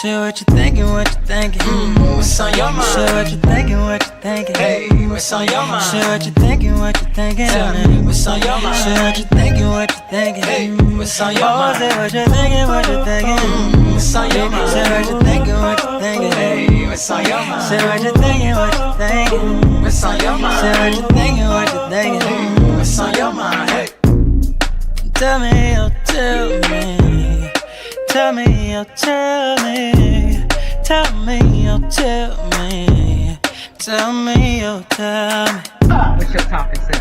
Share what you thinking, what you thinking. What's on your mind? Share what you thinking, what you thinking. Hey, what's on your mind? Share what you thinking, what you thinking. Tell me, what's on your mind? Share what you thinking, what you thinking. Hey, what's on your mind? Say what you thinking, what you thinking. What's on your mind? Share what you thinking, what you thinking. Hey, what's on your mind? Share what you thinking, what you thinking. What's on your mind? Share what you thinking, what you thinking. What's on your mind? Hey, tell me, oh, tell me. Tell me, oh, tell me. Tell me, oh, tell me. Tell me, oh, tell me. What's your topic, sir?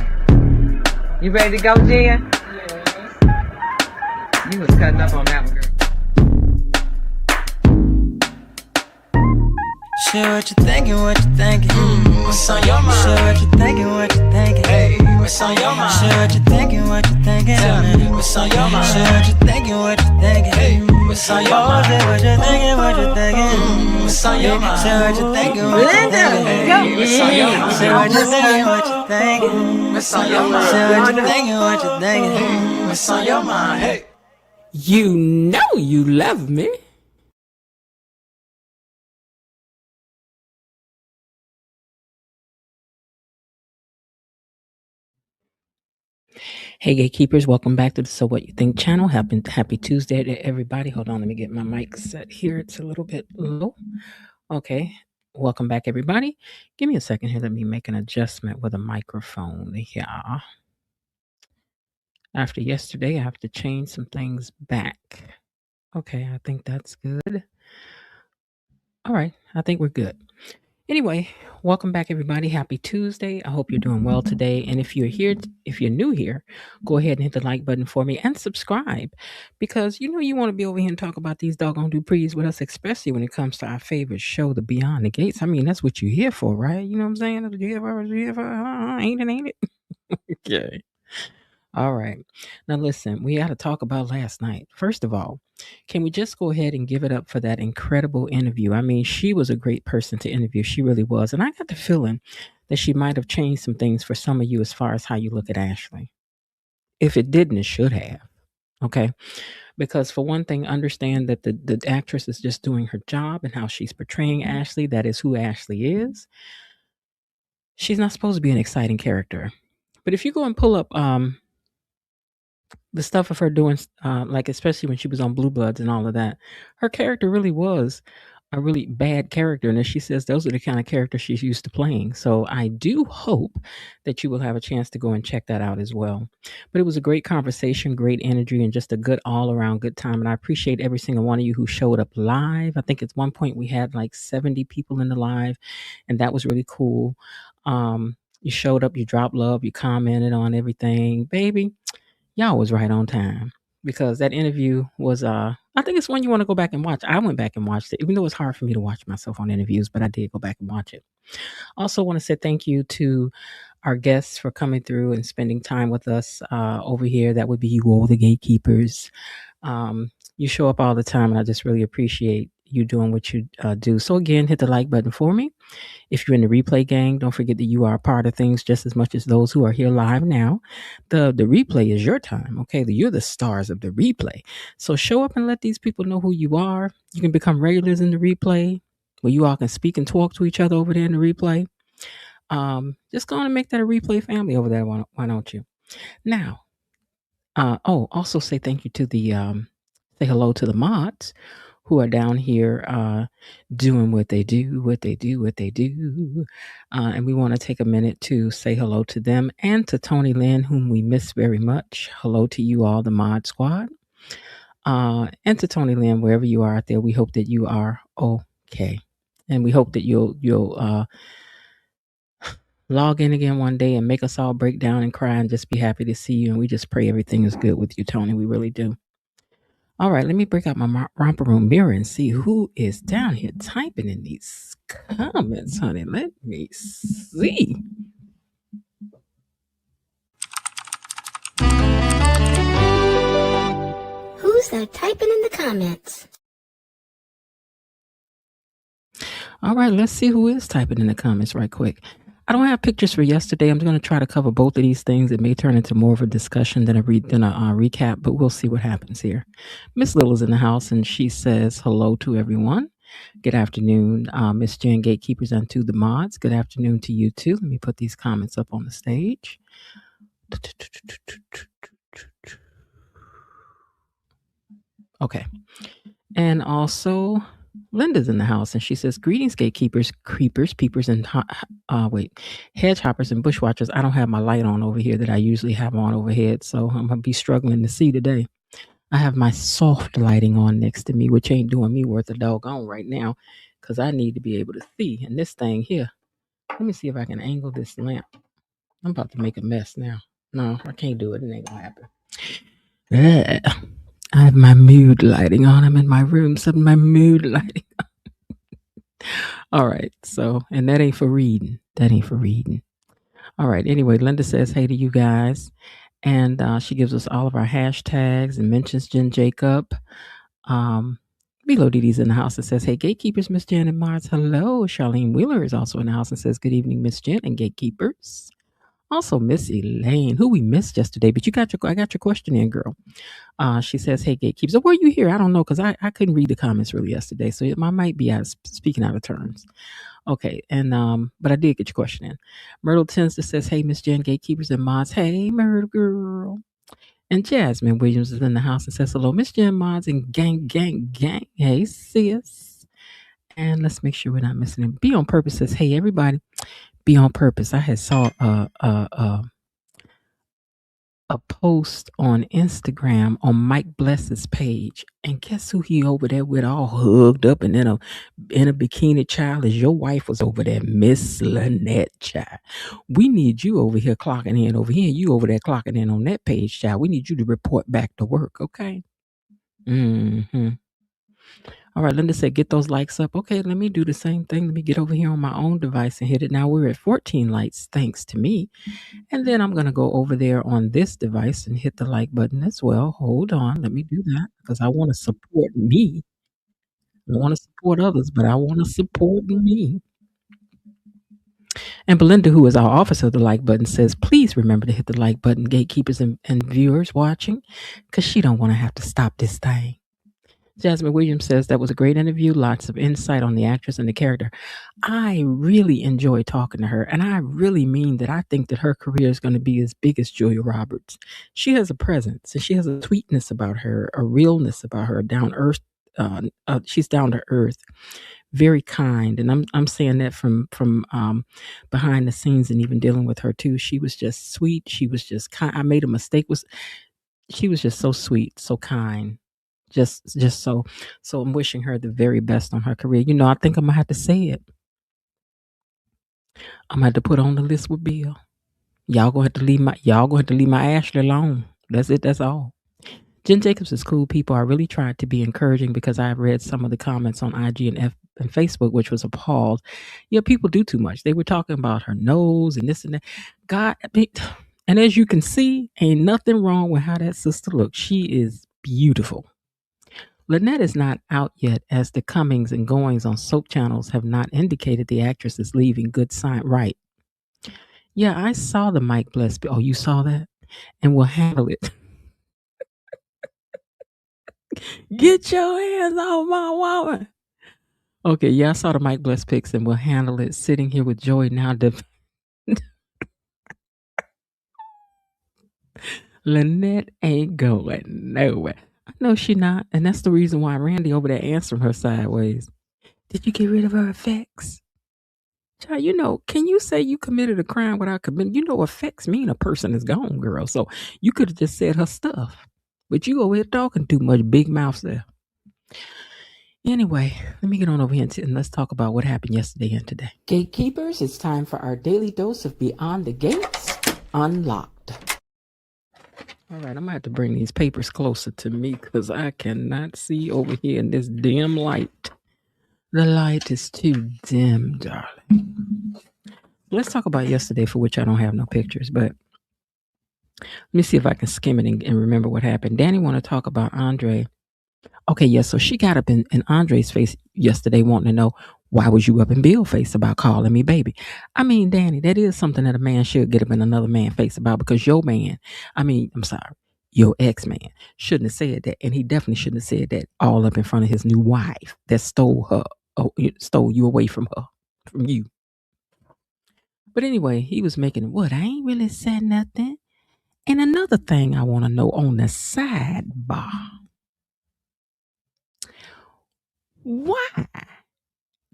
You ready to go, Jen? Yes. You was cutting up on that one, girl. Share what you thinking, what you thinking. What's on your mind? Share what you thinking, what you thinking. Hey, what's on your mind? Share what you thinking, what you thinking. Tell me, what's on your mind? Share what you thinking, what you thinking. Hey, what's on your mind? Say what you thinking, what you thinking. What's on your mind? Share what you thinking, what you thinking. Hey, what's on your mind? Share what you thinking, what you thinking. What's on your mind? Share what you thinking, what you thinking. What's on your mind? Hey, You know you love me. Hey, gatekeepers, welcome back to the So What You Think channel. Happy Tuesday to everybody. Hold on, let me get my mic set here. It's a little bit low. Okay, welcome back, everybody. Give me a second here. Let me make an adjustment with a microphone here. After yesterday, I have to change some things back. Okay, I think that's good. All right, I think we're good. Anyway, welcome back, everybody. Happy Tuesday. I hope you're doing well today. And if you're new here, go ahead and hit the like button for me and subscribe, because you want to be over here and talk about these doggone Duprees with us, especially when it comes to our favorite show, The Beyond the Gates. I mean, that's what you're here for, right? You know what I'm saying? Ain't it? Okay. All right. Now, listen, we got to talk about last night. First of all, can we just go ahead and give it up for that incredible interview? I mean, she was a great person to interview. She really was. And I got the feeling that she might have changed some things for some of you as far as how you look at Ashley. If it didn't, it should have. Okay. Because for one thing, understand that the actress is just doing her job and how she's portraying Ashley. That is who Ashley is. She's not supposed to be an exciting character. But if you go and pull up the stuff of her doing, like especially when she was on Blue Bloods and all of that, her character really was a really bad character. And as she says, those are the kind of characters she's used to playing. So I do hope that you will have a chance to go and check that out as well. But it was a great conversation, great energy, and just a good all-around good time. And I appreciate every single one of you who showed up live. I think at one point we had like 70 people in the live, and that was really cool. You showed up, you dropped love, you commented on everything. Baby, y'all was right on time, because that interview was I think it's one you want to go back and watch. I went back and watched it, even though it's hard for me to watch myself on interviews, but I did go back and watch it. Also want to say thank you to our guests for coming through and spending time with us over here. That would be you all, the gatekeepers. You show up all the time, and I just really appreciate you doing what you do. So again, hit the like button for me. If you're in the replay gang, don't forget that you are a part of things just as much as those who are here live now. The replay is your time, okay? You're the stars of the replay. So show up and let these people know who you are. You can become regulars in the replay, where you all can speak and talk to each other over there in the replay. Just go on and make that a replay family over there. Why don't you? Now, also say thank you to say hello to the mods who are down here doing what they do. And we want to take a minute to say hello to them and to Tony Lynn, whom we miss very much. Hello to you all, the mod squad. And to Tony Lynn, wherever you are out there, we hope that you are okay. And we hope that you'll log in again one day and make us all break down and cry and just be happy to see you. And we just pray everything is good with you, Tony. We really do. All right, let me break out my romper room mirror and see who is down here typing in these comments, honey. Let me see. Who's that typing in the comments? All right, let's see who is typing in the comments right quick. I don't have pictures for yesterday. I'm going to try to cover both of these things. It may turn into more of a discussion than a recap, but we'll see what happens here. Miss Little's in the house, and she says hello to everyone. Good afternoon, Miss Jen, gatekeepers unto the mods. Good afternoon to you too. Let me put these comments up on the stage. Okay. And also, Linda's in the house, and she says, "Greetings, gatekeepers, creepers, peepers, and hedge hoppers and bushwatchers." I don't have my light on over here that I usually have on overhead, so I'm gonna be struggling to see today. I have my soft lighting on next to me, which ain't doing me worth a doggone right now, because I need to be able to see. And this thing here, let me see if I can angle this lamp. I'm about to make a mess now. No, I can't do it. It ain't gonna happen. I have my mood lighting on. I'm in my room, so my mood lighting. All right. So, and that ain't for reading. That ain't for reading. All right. Anyway, Linda says hey to you guys. And she gives us all of our hashtags and mentions Jen Jacob. Below Didi's in the house and says, "Hey, gatekeepers, Miss Jen and Mars. Hello." Charlene Wheeler is also in the house and says, "Good evening, Miss Jen and gatekeepers." Also, Miss Elaine, who we missed yesterday, but I got your question in, girl. She says, "Hey, gatekeepers, were you here? I don't know, because I couldn't read the comments really yesterday, so I might be speaking out of turns." Okay, and but I did get your question in. Myrtle Tends says, "Hey, Miss Jen, gatekeepers and mods." Hey, Myrtle girl. And Jasmine Williams is in the house and says, "Hello, Miss Jen, mods, and gang, gang, gang. Hey, sis." And let's make sure we're not missing it. Be on Purpose says, "Hey, everybody, be on purpose." I had saw a post on Instagram on Mike Bless's page, and guess who he over there with, all hugged up and in a bikini, child? Is your wife was over there, Miss Lynette, child. We need you over here clocking in over here, and you over there clocking in on that page, child. We need you to report back to work, okay? Mm-hmm. All right, Linda said, "Get those likes up." Okay, let me do the same thing. Let me get over here on my own device and hit it. Now we're at 14 likes, thanks to me. And then I'm going to go over there on this device and hit the like button as well. Hold on, let me do that because I want to support me. I want to support others, but I want to support me. And Belinda, who is our officer of the like button, says, "Please remember to hit the like button, gatekeepers and viewers watching, because she don't want to have to stop this thing." Jasmine Williams says, "That was a great interview. Lots of insight on the actress and the character." I really enjoy talking to her, and I really mean that. I think that her career is going to be as big as Julia Roberts. She has a presence, and she has a sweetness about her, a realness about her, down earth. She's down to earth, very kind, and I'm saying that from behind the scenes, and even dealing with her too. She was just sweet. She was just kind. I made a mistake. She was just so sweet, so kind. Just so I'm wishing her the very best on her career. You know, I think I'm gonna have to say it. I'm gonna have to put on the list with Bill. Y'all gonna have to leave my Ashley alone. That's it, that's all. Jen Jacobs is cool people. I really tried to be encouraging because I've read some of the comments on IG and Facebook, which was appalled. Yeah, people do too much. They were talking about her nose and this and that. God, and as you can see, ain't nothing wrong with how that sister looks. She is beautiful. Lynette is not out yet, as the comings and goings on soap channels have not indicated the actress is leaving. Good sign, right? Yeah, I saw the Mike Bless. Oh, you saw that? And we'll handle it. Get your hands off my woman. Okay, yeah, I saw the Mike Bless pics, and we'll handle it. Sitting here with Joy now. Lynette ain't going nowhere. I know she not, and that's the reason why Randy over there answering her sideways. Did you get rid of her effects? Child, you know, can you say you committed a crime without committing? You know, effects mean a person is gone, girl. So you could have just said her stuff, but you over here talking too much, big mouth there. Anyway, let me get on over here and let's talk about what happened yesterday and today. Gatekeepers, it's time for our daily dose of Beyond the Gates Unlocked. All right, I'm going to have to bring these papers closer to me because I cannot see over here in this dim light. The light is too dim, darling. Let's talk about yesterday, for which I don't have no pictures, but let me see if I can skim it and remember what happened. Danny want to talk about Andre. Okay, yes, so she got up in Andre's face yesterday wanting to know, why was you up in Bill's face about calling me baby? I mean, Danny, that is something that a man should get up in another man's face about, because your ex-man shouldn't have said that, and he definitely shouldn't have said that all up in front of his new wife that stole her it stole you away from her, from you. But anyway, he was making what? I ain't really said nothing. And another thing I want to know on the sidebar. Why?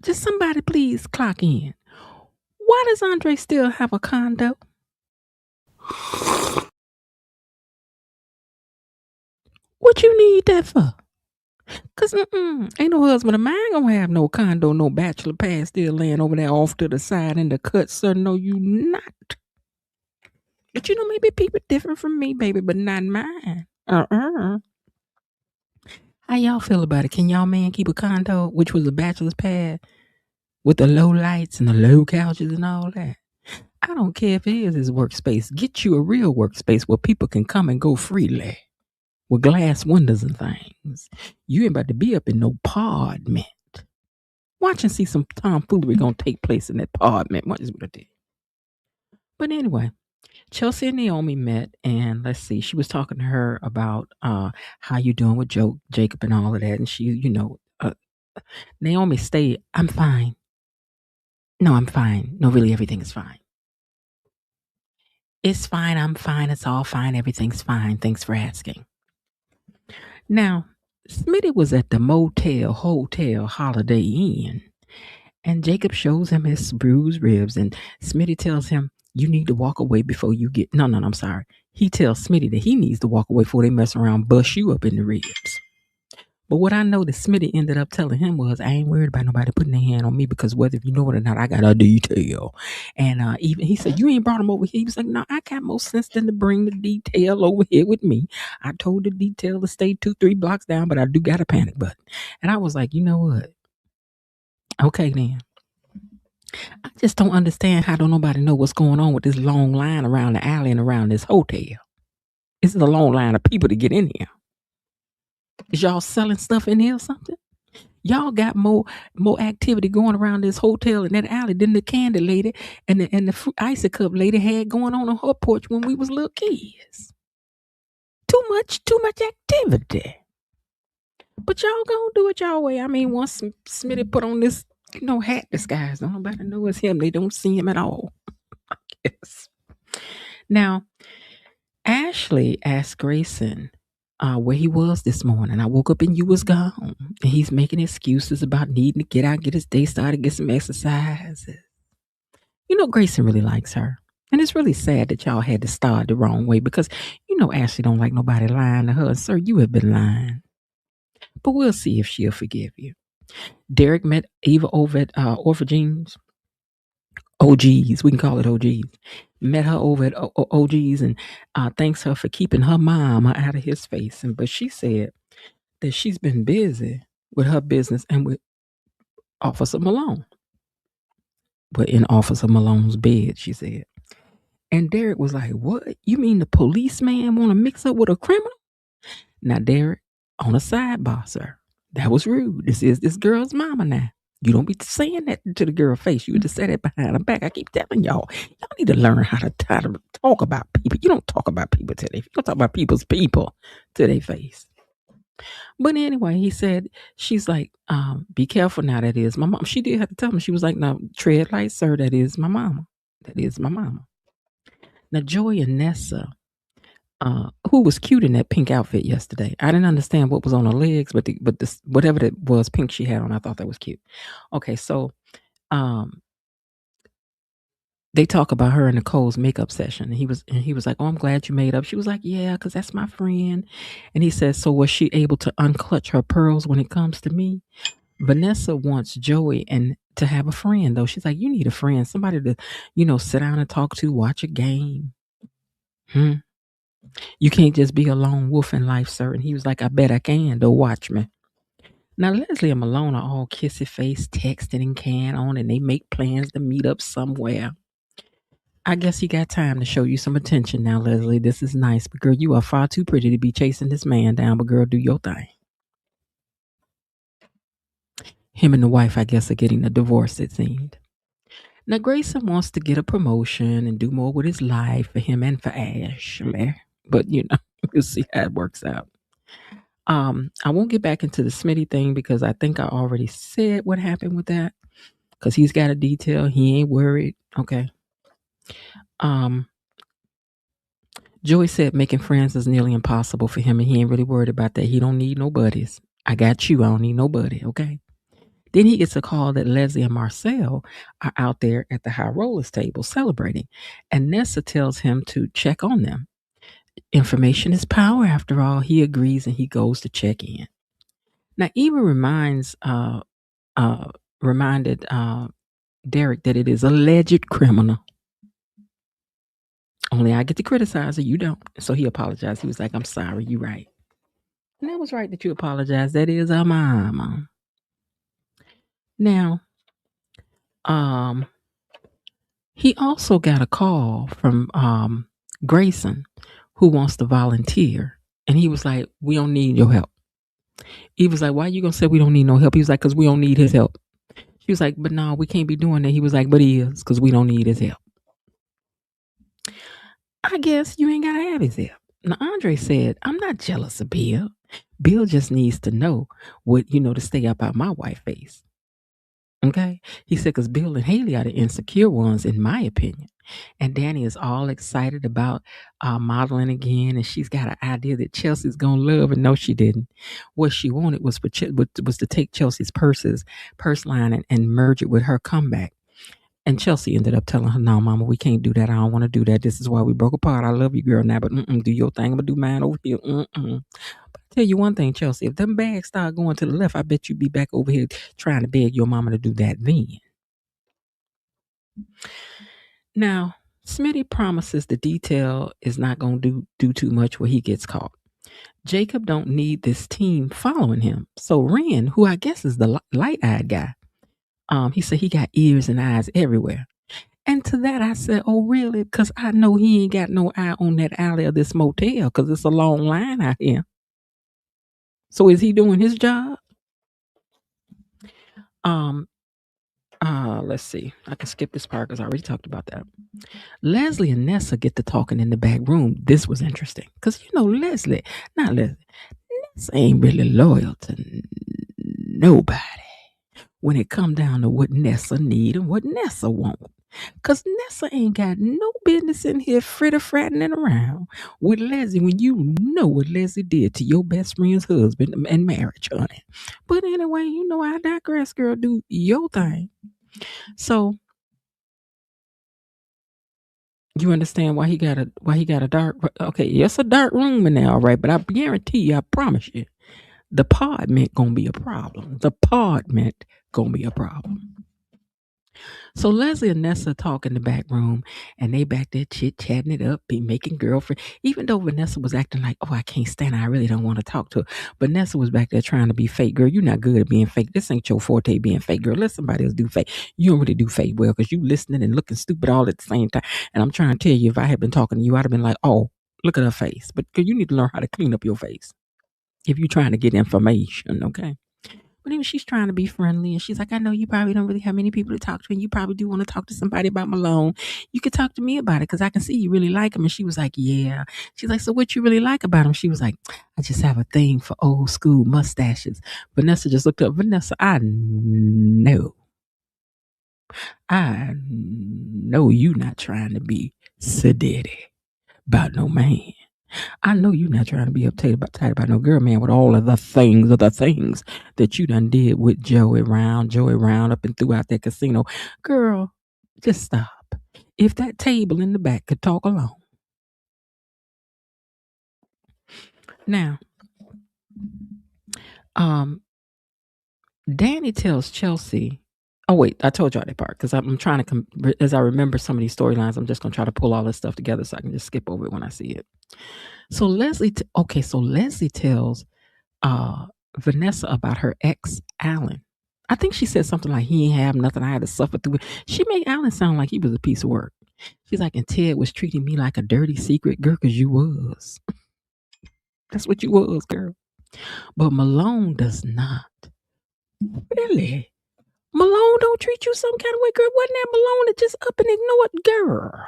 Just somebody please clock in. Why does Andre still have a condo? What you need that for? Cause ain't no husband of mine gonna have no condo, no bachelor pad still laying over there off to the side in the cut, sir. No, you not. But you know, maybe people different from me, baby, but not mine. How y'all feel about it? Can y'all man keep a condo, which was a bachelor's pad, with the low lights and the low couches and all that? I don't care if it is his workspace. Get you a real workspace where people can come and go freely, with glass windows and things. You ain't about to be up in no apartment. Watch and see some tomfoolery gonna take place in that apartment. What is what I did? But anyway, Chelsea and Naomi met, and let's see, she was talking to her about how you doing with Jacob and all of that, and she, Naomi stayed. I'm fine. No, I'm fine. No, really, everything is fine. It's fine. I'm fine. It's all fine. Everything's fine. Thanks for asking. Now, Smitty was at the hotel Holiday Inn, and Jacob shows him his bruised ribs, and Smitty tells him, you need to walk away before you get... No, I'm sorry. He tells Smitty that he needs to walk away before they mess around and bust you up in the ribs. But what I know that Smitty ended up telling him was, I ain't worried about nobody putting their hand on me because whether you know it or not, I got a detail. And even he said, you ain't brought him over here. He was like, no, I got more sense than to bring the detail over here with me. I told the detail to stay 2-3 blocks down, but I do got a panic button. And I was like, you know what? Okay, then. I just don't understand how don't nobody know what's going on with this long line around the alley and around this hotel. This is a long line of people to get in here. Is y'all selling stuff in here or something? Y'all got more activity going around this hotel and that alley than the candy lady and the icy cup lady had going on her porch when we was little kids. Too much activity. But y'all gonna do it y'all way. I mean, once Smitty put on this, hat disguise, don't nobody know it's him. They don't see him at all. Yes. Now, Ashley asked Grayson where he was this morning. I woke up and you was gone. And he's making excuses about needing to get out, get his day started, get some exercise. Grayson really likes her. And it's really sad that y'all had to start the wrong way because, Ashley don't like nobody lying to her. Sir, you have been lying. But we'll see if she'll forgive you. Derek met Eva over at Orphanage's. OGs, we can call it OGs. Met her over at OGs and thanks her for keeping her mama out of his face. But she said that she's been busy with her business and with Officer Malone. But in Officer Malone's bed, she said. And Derek was like, what? You mean the policeman want to mix up with a criminal? Now, Derek, on a sidebar, sir, that was rude. This is this girl's mama now. You don't be saying that to the girl's face. You just say that behind her back. I keep telling y'all need to learn how to talk about people. You don't talk about people to their face. You don't talk about people's people to their face. But anyway, he said, she's like, be careful now, that is my mom. She did have to tell him. She was like, no, tread light, sir, that is my mama. That is my mama. Now, Joy and Nessa, who was cute in that pink outfit yesterday. I didn't understand what was on her legs, but this whatever that was pink she had on, I thought that was cute. Okay, so they talk about her and Nicole's makeup session. And he was like, oh, I'm glad you made up. She was like, yeah, because that's my friend. And he says, so was she able to unclutch her pearls when it comes to me? Vanessa wants Joey and to have a friend, though. She's like, you need a friend, somebody to, sit down and talk to, watch a game. You can't just be a lone wolf in life, sir. And he was like, I bet I can, though. Watch me. Now, Leslie and Malone are all kissy face, texting and can on, and they make plans to meet up somewhere. I guess he got time to show you some attention now, Leslie. This is nice, but girl, you are far too pretty to be chasing this man down, but girl, do your thing. Him and the wife, I guess, are getting a divorce, it seemed. Now, Grayson wants to get a promotion and do more with his life for him and for Ashley. But, we'll see how it works out. I won't get back into the Smitty thing because I think I already said what happened with that. Because he's got a detail. He ain't worried. Okay. Joey said making friends is nearly impossible for him, and he ain't really worried about that. He don't need no buddies. I got you. I don't need nobody. Okay. Then he gets a call that Leslie and Marcel are out there at the high rollers table celebrating, and Nessa tells him to check on them. Information is power, after all. He agrees and he goes to check in. Now, Eva reminded Derek that it is alleged criminal. Only I get to criticize her, you don't. So he apologized. He was like, I'm sorry, you're right. And that was right that you apologize. That is our mom. Now, he also got a call from Grayson, who wants to volunteer. And he was like, we don't need your help. He was like, why you gonna say we don't need no help? He was like, because we don't need his help. She was like, but no, we can't be doing that. He was like, but he is, because we don't need his help. I guess you ain't gotta have his help. Now, Andre said, I'm not jealous of Bill. Bill just needs to know what, to stay up out my wife's face. Okay? He said, because Bill and Haley are the insecure ones, in my opinion. And Danny is all excited about modeling again, and she's got an idea that Chelsea's going to love, and no, she didn't. What she wanted was to take Chelsea's purse line and merge it with her comeback. And Chelsea ended up telling her, no, mama, we can't do that. I don't want to do that. This is why we broke apart. I love you, girl, now, but do your thing. I'm going to do mine over here. But I tell you one thing, Chelsea, if them bags start going to the left, I bet you be back over here trying to beg your mama to do that then. Now, Smitty promises the detail is not going to do too much where he gets caught. Jacob don't need this team following him. So Ren, who I guess is the light-eyed guy, he said he got ears and eyes everywhere. And to that I said, oh, really? Because I know he ain't got no eye on that alley of this motel because it's a long line out here. So is he doing his job? Let's see. I can skip this part because I already talked about that. Leslie and Nessa get to talking in the back room. This was interesting because, Nessa ain't really loyal to nobody when it come down to what Nessa need and what Nessa want. Because Nessa ain't got no business in here fritter-fratting around with Leslie when you know what Leslie did to your best friend's husband and marriage, honey. But anyway, I digress, girl. Do your thing. So you understand why he got a dark? Okay, it's a dark room in there, all right. But I guarantee you, I promise you, the apartment gonna be a problem. So Leslie and Vanessa talk in the back room, and they back there chit-chatting it up, be making girlfriend. Even though Vanessa was acting like, oh, I can't stand her, I really don't want to talk to her. But Vanessa was back there trying to be fake. Girl, you're not good at being fake. This ain't your forte, being fake. Girl, let somebody else do fake. You don't really do fake well because you listening and looking stupid all at the same time. And I'm trying to tell you, if I had been talking to you, I'd have been like, oh, look at her face. But you need to learn how to clean up your face if you're trying to get information, okay? But even she's trying to be friendly, and she's like, I know you probably don't really have many people to talk to, and you probably do want to talk to somebody about Malone. You could talk to me about it because I can see you really like him. And she was like, yeah. She's like, so what you really like about him? She was like, I just have a thing for old school mustaches. Vanessa just looked up. Vanessa, I know you not trying to be sedity about no man. I know you're not trying to be tight about no girl, man, with all of the things that you done did with Joey Round up and throughout that casino. Girl, just stop. If that table in the back could talk alone. Now, Danny tells Chelsea, oh wait, I told y'all that part because I'm trying to, as I remember some of these storylines, I'm just going to try to pull all this stuff together so I can just skip over it when I see it. So Leslie tells Vanessa about her ex, Alan. I think she said something like, he ain't have nothing, I had to suffer through it. She made Alan sound like he was a piece of work. She's like, and Ted was treating me like a dirty secret, girl, because you was. That's what you was, girl. But Malone does not. Really? Malone don't treat you some kind of way, girl. Wasn't that Malone that just up and ignored, girl?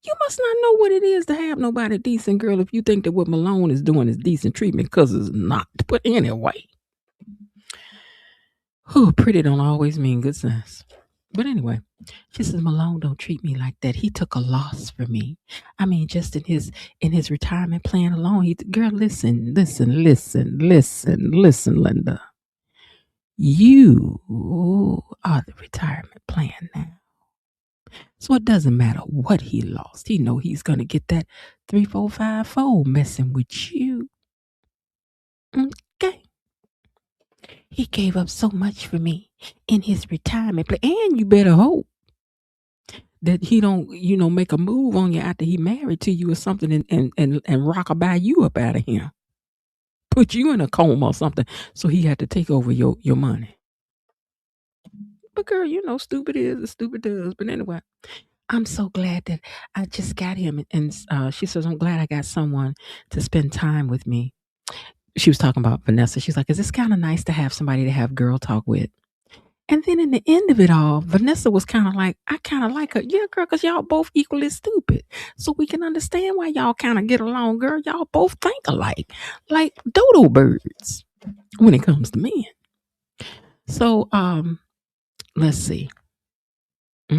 You must not know what it is to have nobody decent, girl, if you think that what Malone is doing is decent treatment, because it's not. But anyway. Pretty don't always mean good sense. But anyway, she says Malone don't treat me like that. He took a loss for me. I mean, just in his retirement plan alone. Girl, listen, Linda. You are the retirement plan now. So it doesn't matter what he lost. He know he's gonna get that 3-4-5-4 messing with you. Okay. He gave up so much for me in his retirement plan. And you better hope that he don't, make a move on you after he married to you or something and rock-a-bye you up out of him. Put you in a coma or something. So he had to take over your money. But girl, stupid is as stupid does. But anyway, I'm so glad that I just got him. And she says, I'm glad I got someone to spend time with me. She was talking about Vanessa. She's like, is this kind of nice to have somebody to have girl talk with? And then in the end of it all, Vanessa was kind of like, I kind of like her. Yeah, girl, because y'all both equally stupid. So we can understand why y'all kind of get along, girl. Y'all both think alike. Like dodo birds when it comes to men. So, let's see. We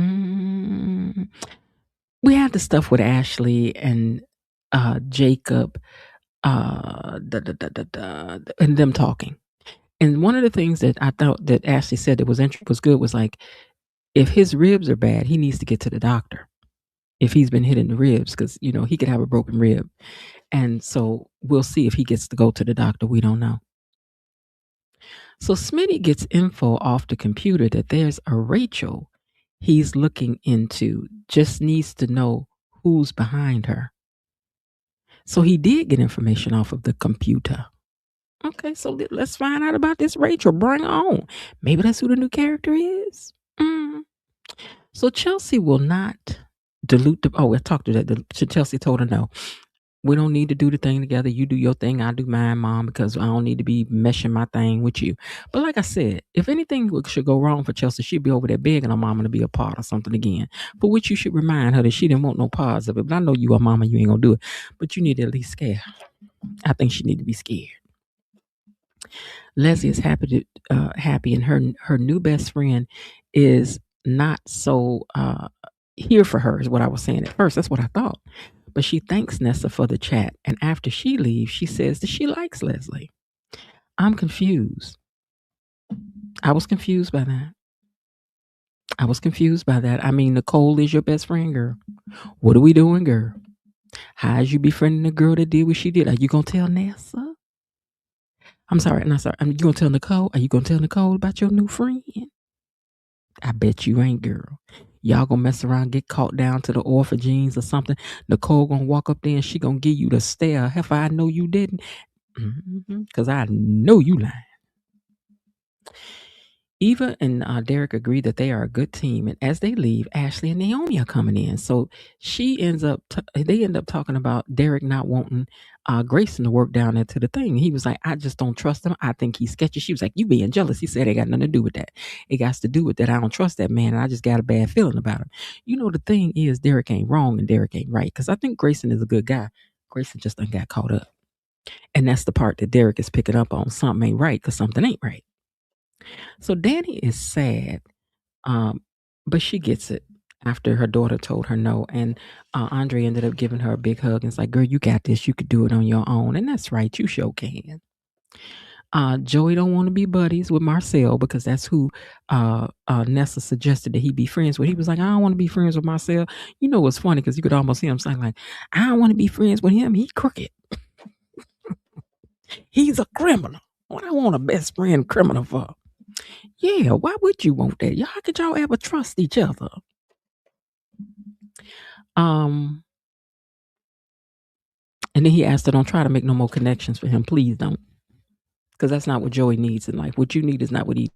have the stuff with Ashley and Jacob and them talking. And one of the things that I thought that Ashley said that was good was like, if his ribs are bad, he needs to get to the doctor. If he's been hit in the ribs, because he could have a broken rib. And so we'll see if he gets to go to the doctor. We don't know. So Smitty gets info off the computer that there's a Rachel he's looking into, just needs to know who's behind her. So he did get information off of the computer. Okay, so let's find out about this Rachel. Bring her on. Maybe that's who the new character is. So Chelsea will not dilute the... Oh, I talked to that. Chelsea told her no. We don't need to do the thing together. You do your thing, I do mine, Mom, because I don't need to be meshing my thing with you. But like I said, if anything should go wrong for Chelsea, she'd be over there begging her mama to be a part of something again. For which you should remind her that she didn't want no parts of it. But I know you are mama, you ain't gonna do it. But you need to at least scare her. I think she need to be scared. Leslie is happy, and her new best friend is not so here for her, is what I was saying at first. That's what I thought. But she thanks Nessa for the chat. And after she leaves, she says that she likes Leslie. I'm confused. I was confused by that. I mean, Nicole is your best friend, girl. What are we doing, girl? How is you befriending the girl that did what she did? Are you going to tell Nessa? I'm sorry. Are you going to tell Nicole? Are you going to tell Nicole about your new friend? I bet you ain't, girl. Y'all gonna mess around, get caught down to the orphans or something. Nicole gonna walk up there and she gonna give you the stare. Heifer, I know you didn't. Because I know you lying. Eva and Derek agree that they are a good team, and as they leave, Ashley and Naomi are coming in. So they end up talking about Derek not wanting Grayson to work down there to the thing. He was like, I just don't trust him. I think he's sketchy. She was like, you being jealous. He said it got nothing to do with that. It got to do with that I don't trust that man, and I just got a bad feeling about him. The thing is, Derek ain't wrong and Derek ain't right, because I think Grayson is a good guy. Grayson just done got caught up. And that's the part that Derek is picking up on. Something ain't right because something ain't right. So Danny is sad, but she gets it after her daughter told her no. And Andre ended up giving her a big hug and it's like, girl, you got this. You could do it on your own. And that's right. You sure can. Joey don't want to be buddies with Marcel because that's who Nessa suggested that he be friends with. He was like, I don't want to be friends with Marcel. What's funny, because you could almost hear him saying like, I don't want to be friends with him. He crooked. He's a criminal. What I want a best friend criminal for? Yeah, why would you want that? How could y'all ever trust each other? And then he asked her, don't try to make no more connections for him. Please don't. Because that's not what Joey needs in life. What you need is not what he...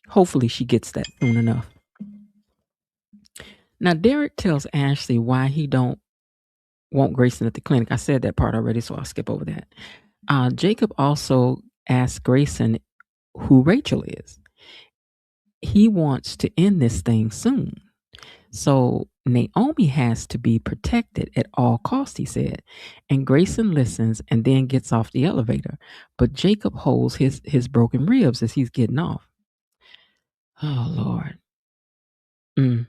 Hopefully she gets that soon enough. Now, Derek tells Ashley why he don't want Grayson at the clinic. I said that part already, so I'll skip over that. Jacob also asked Grayson who Rachel is. He wants to end this thing soon. So Naomi has to be protected at all costs, he said. And Grayson listens and then gets off the elevator. But Jacob holds his broken ribs as he's getting off. Oh, Lord.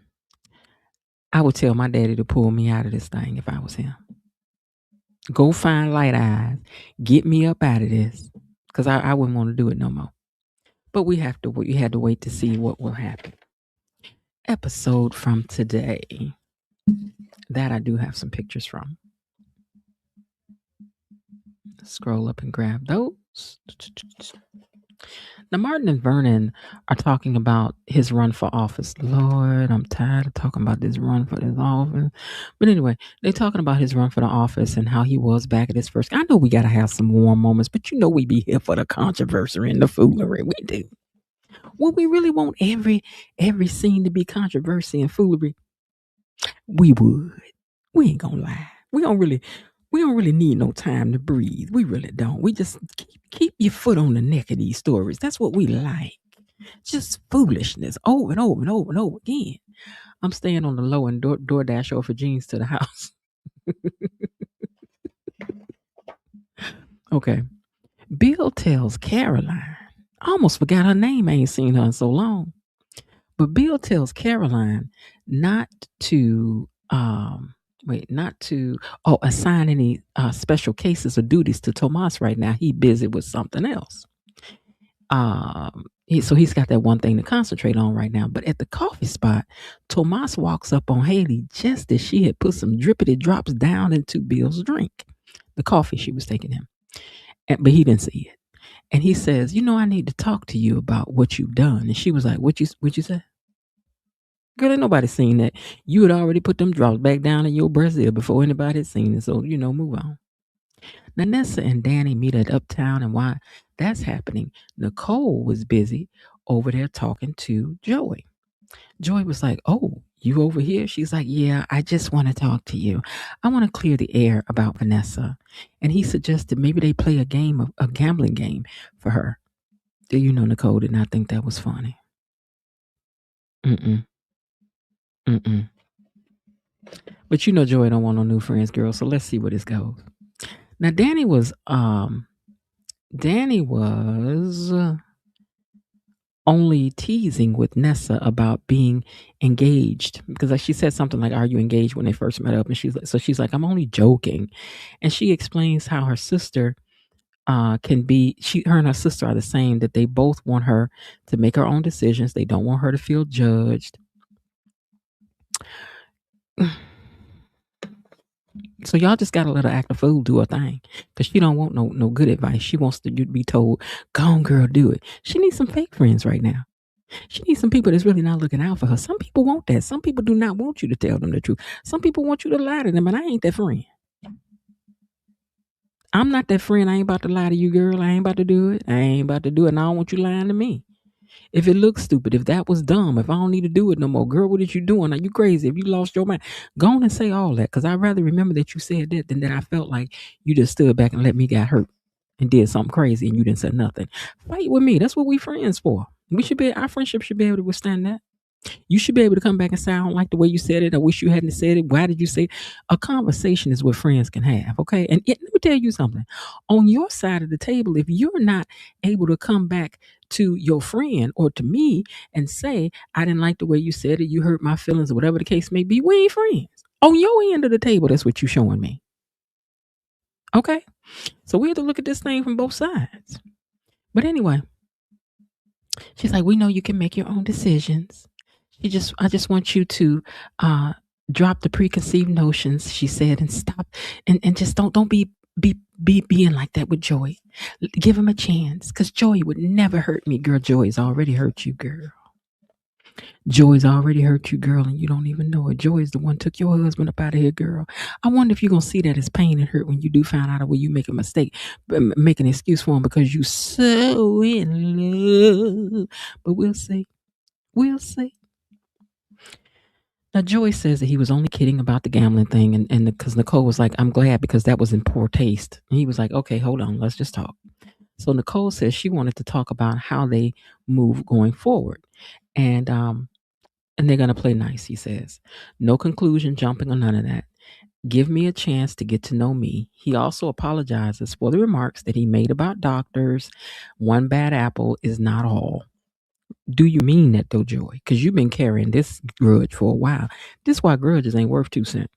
I would tell my daddy to pull me out of this thing if I was him. Go find Light Eyes. Get me up out of this. Because I wouldn't want to do it no more. But we had to wait to see what will happen. Episode from today. That I do have some pictures from. Scroll up and grab those. Now, Martin and Vernon are talking about his run for office. Lord, I'm tired of talking about this run for this office. But anyway, they're talking about his run for the office and how he was back at his first. I know we got to have some warm moments, but you know we be here for the controversy and the foolery. We do. Would we really want every scene to be controversy and foolery? We would. We ain't gonna lie. We don't really need no time to breathe. We really don't. We just keep your foot on the neck of these stories. That's what we like. Just foolishness over and over and over and over again. I'm staying on the low and DoorDash over jeans to the house. Okay. Bill tells Caroline. I almost forgot her name. I ain't seen her in so long. But Bill tells Caroline not to assign any special cases or duties to Tomas right now. He busy with something else. So he's got that one thing to concentrate on right now. But at the coffee spot, Tomas walks up on Haley just as she had put some drippity drops down into Bill's drink, the coffee she was taking him. But he didn't see it. And he says, I need to talk to you about what you've done. And she was like, what you say? Girl, ain't nobody seen that. You had already put them drops back down in your Brazil before anybody had seen it. So, move on. Now, Nessa and Danny meet at Uptown, and while that's happening, Nicole was busy over there talking to Joey. Joey was like, oh, you over here? She's like, yeah, I just want to talk to you. I want to clear the air about Vanessa. And he suggested maybe they play a gambling game for her. Nicole did not think that was funny. But Joey don't want no new friends, girl. So let's see where this goes. Now, Danny was only teasing with Nessa about being engaged because she said something like, "Are you engaged?" when they first met up, and she's like, "I'm only joking," and she explains how her sister can be. Her and her sister are the same. That they both want her to make her own decisions. They don't want her to feel judged. So y'all just gotta let her act a fool, do her thing, because she don't want no good advice. She wants to be told, "Go on, girl, do it." She needs some fake friends right now. She needs some people that's really not looking out for her. Some people want that. Some people do not want you to tell them the truth. Some people want you to lie to them, and I ain't that friend. I'm not that friend. I ain't about to lie to you, girl. I ain't about to do it. And I don't want you lying to me. If it looks stupid, if that was dumb, if I don't need to do it no more, girl, what is you doing? Are you crazy? If you lost your mind, go on and say all that. Because I'd rather remember that you said that than that I felt like you just stood back and let me get hurt and did something crazy and you didn't say nothing. Fight with me. That's what we friends for. Our friendship should be able to withstand that. You should be able to come back and say, I don't like the way you said it. I wish you hadn't said it. Why did you say it? A conversation is what friends can have, okay? And let me tell you something. On your side of the table, if you're not able to come back to your friend or to me and say, I didn't like the way you said it, you hurt my feelings, or whatever the case may be, we ain't friends. On your end of the table, that's what you're showing me. Okay? So we have to look at this thing from both sides. But anyway, she's like, we know you can make your own decisions. I just want you to drop the preconceived notions, she said, and stop and just don't be being like that with Joey. Give him a chance, because Joey would never hurt me, girl. Joey's already hurt you, girl. Joey's already hurt you, girl, and you don't even know it. Joey's the one took your husband up out of here, girl. I wonder if you're gonna see that as pain and hurt when you do find out where you make a mistake, make an excuse for him because you so in love. But we'll see. We'll see. Now, Joey says that he was only kidding about the gambling thing, and because Nicole was like, I'm glad, because that was in poor taste. And he was like, okay, hold on, let's just talk. So Nicole says she wanted to talk about how they move going forward. And and they're going to play nice, he says. No conclusion jumping or none of that. Give me a chance to get to know me. He also apologizes for the remarks that he made about doctors. One bad apple is not all. Do you mean that though, Joy? Because you've been carrying this grudge for a while. This is why grudges ain't worth 2 cents.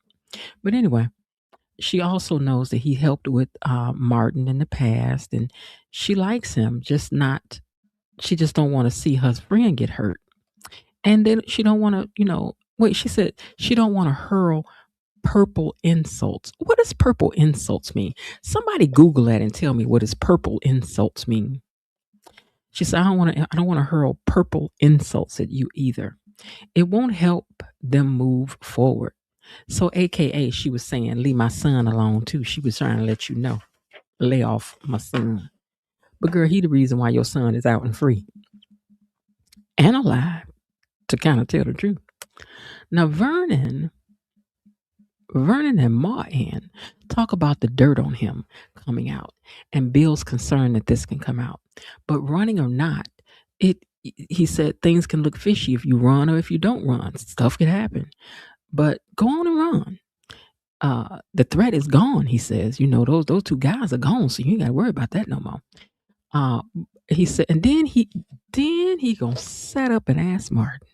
But anyway, she also knows that he helped with Martin in the past, and she likes him, just not. She just don't want to see her friend get hurt, and then she don't want to, Wait, she said she don't want to hurl purple insults. What does purple insults mean? Somebody Google that and tell me what does purple insults mean. She said, I don't want to hurl purple insults at you either. It won't help them move forward. So AKA she was saying, leave my son alone too. She was trying to let you know. Lay off my son. But girl, he the reason why your son is out and free. And alive, to kind of tell the truth. Now Vernon and Martin talk about the dirt on him coming out, and Bill's concerned that this can come out. But running or not, he said things can look fishy if you run or if you don't run. Stuff could happen. But go on and run. The threat is gone, he says. Those two guys are gone, so you ain't got to worry about that no more. He said, and then he gonna set up and ask Martin,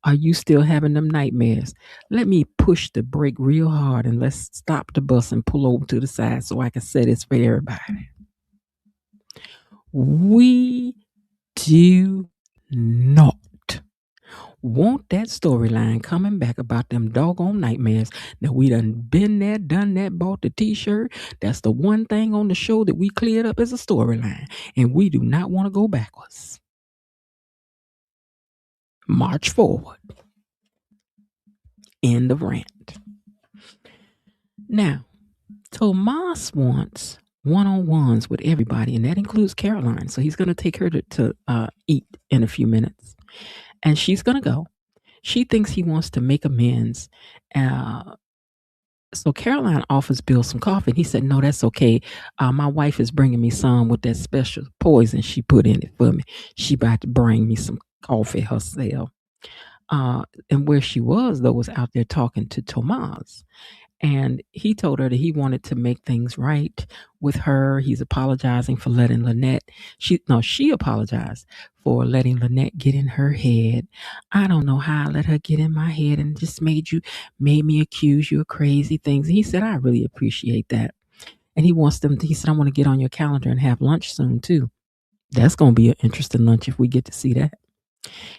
are you still having them nightmares? Let me push the brake real hard and let's stop the bus and pull over to the side so I can say this for everybody. We do not want that storyline coming back about them doggone nightmares. Now, we done been there, done that, bought the t-shirt. That's the one thing on the show that we cleared up as a storyline, and we do not want to go backwards. March forward. End of rant. Now, Tomas wants one-on-ones with everybody, and that includes Caroline. So he's going to take her to eat in a few minutes, and she's going to go. She thinks he wants to make amends. So Caroline offers Bill some coffee, and he said, no, that's okay. My wife is bringing me some with that special poison she put in it for me. She about to bring me some coffee herself. And where she was, though, was out there talking to Tomas. And he told her that he wanted to make things right with her. He's apologizing for letting Lynette. She apologized for letting Lynette get in her head. I don't know how I let her get in my head and just made me accuse you of crazy things. And he said, I really appreciate that. And he said, I want to get on your calendar and have lunch soon too. That's going to be an interesting lunch if we get to see that.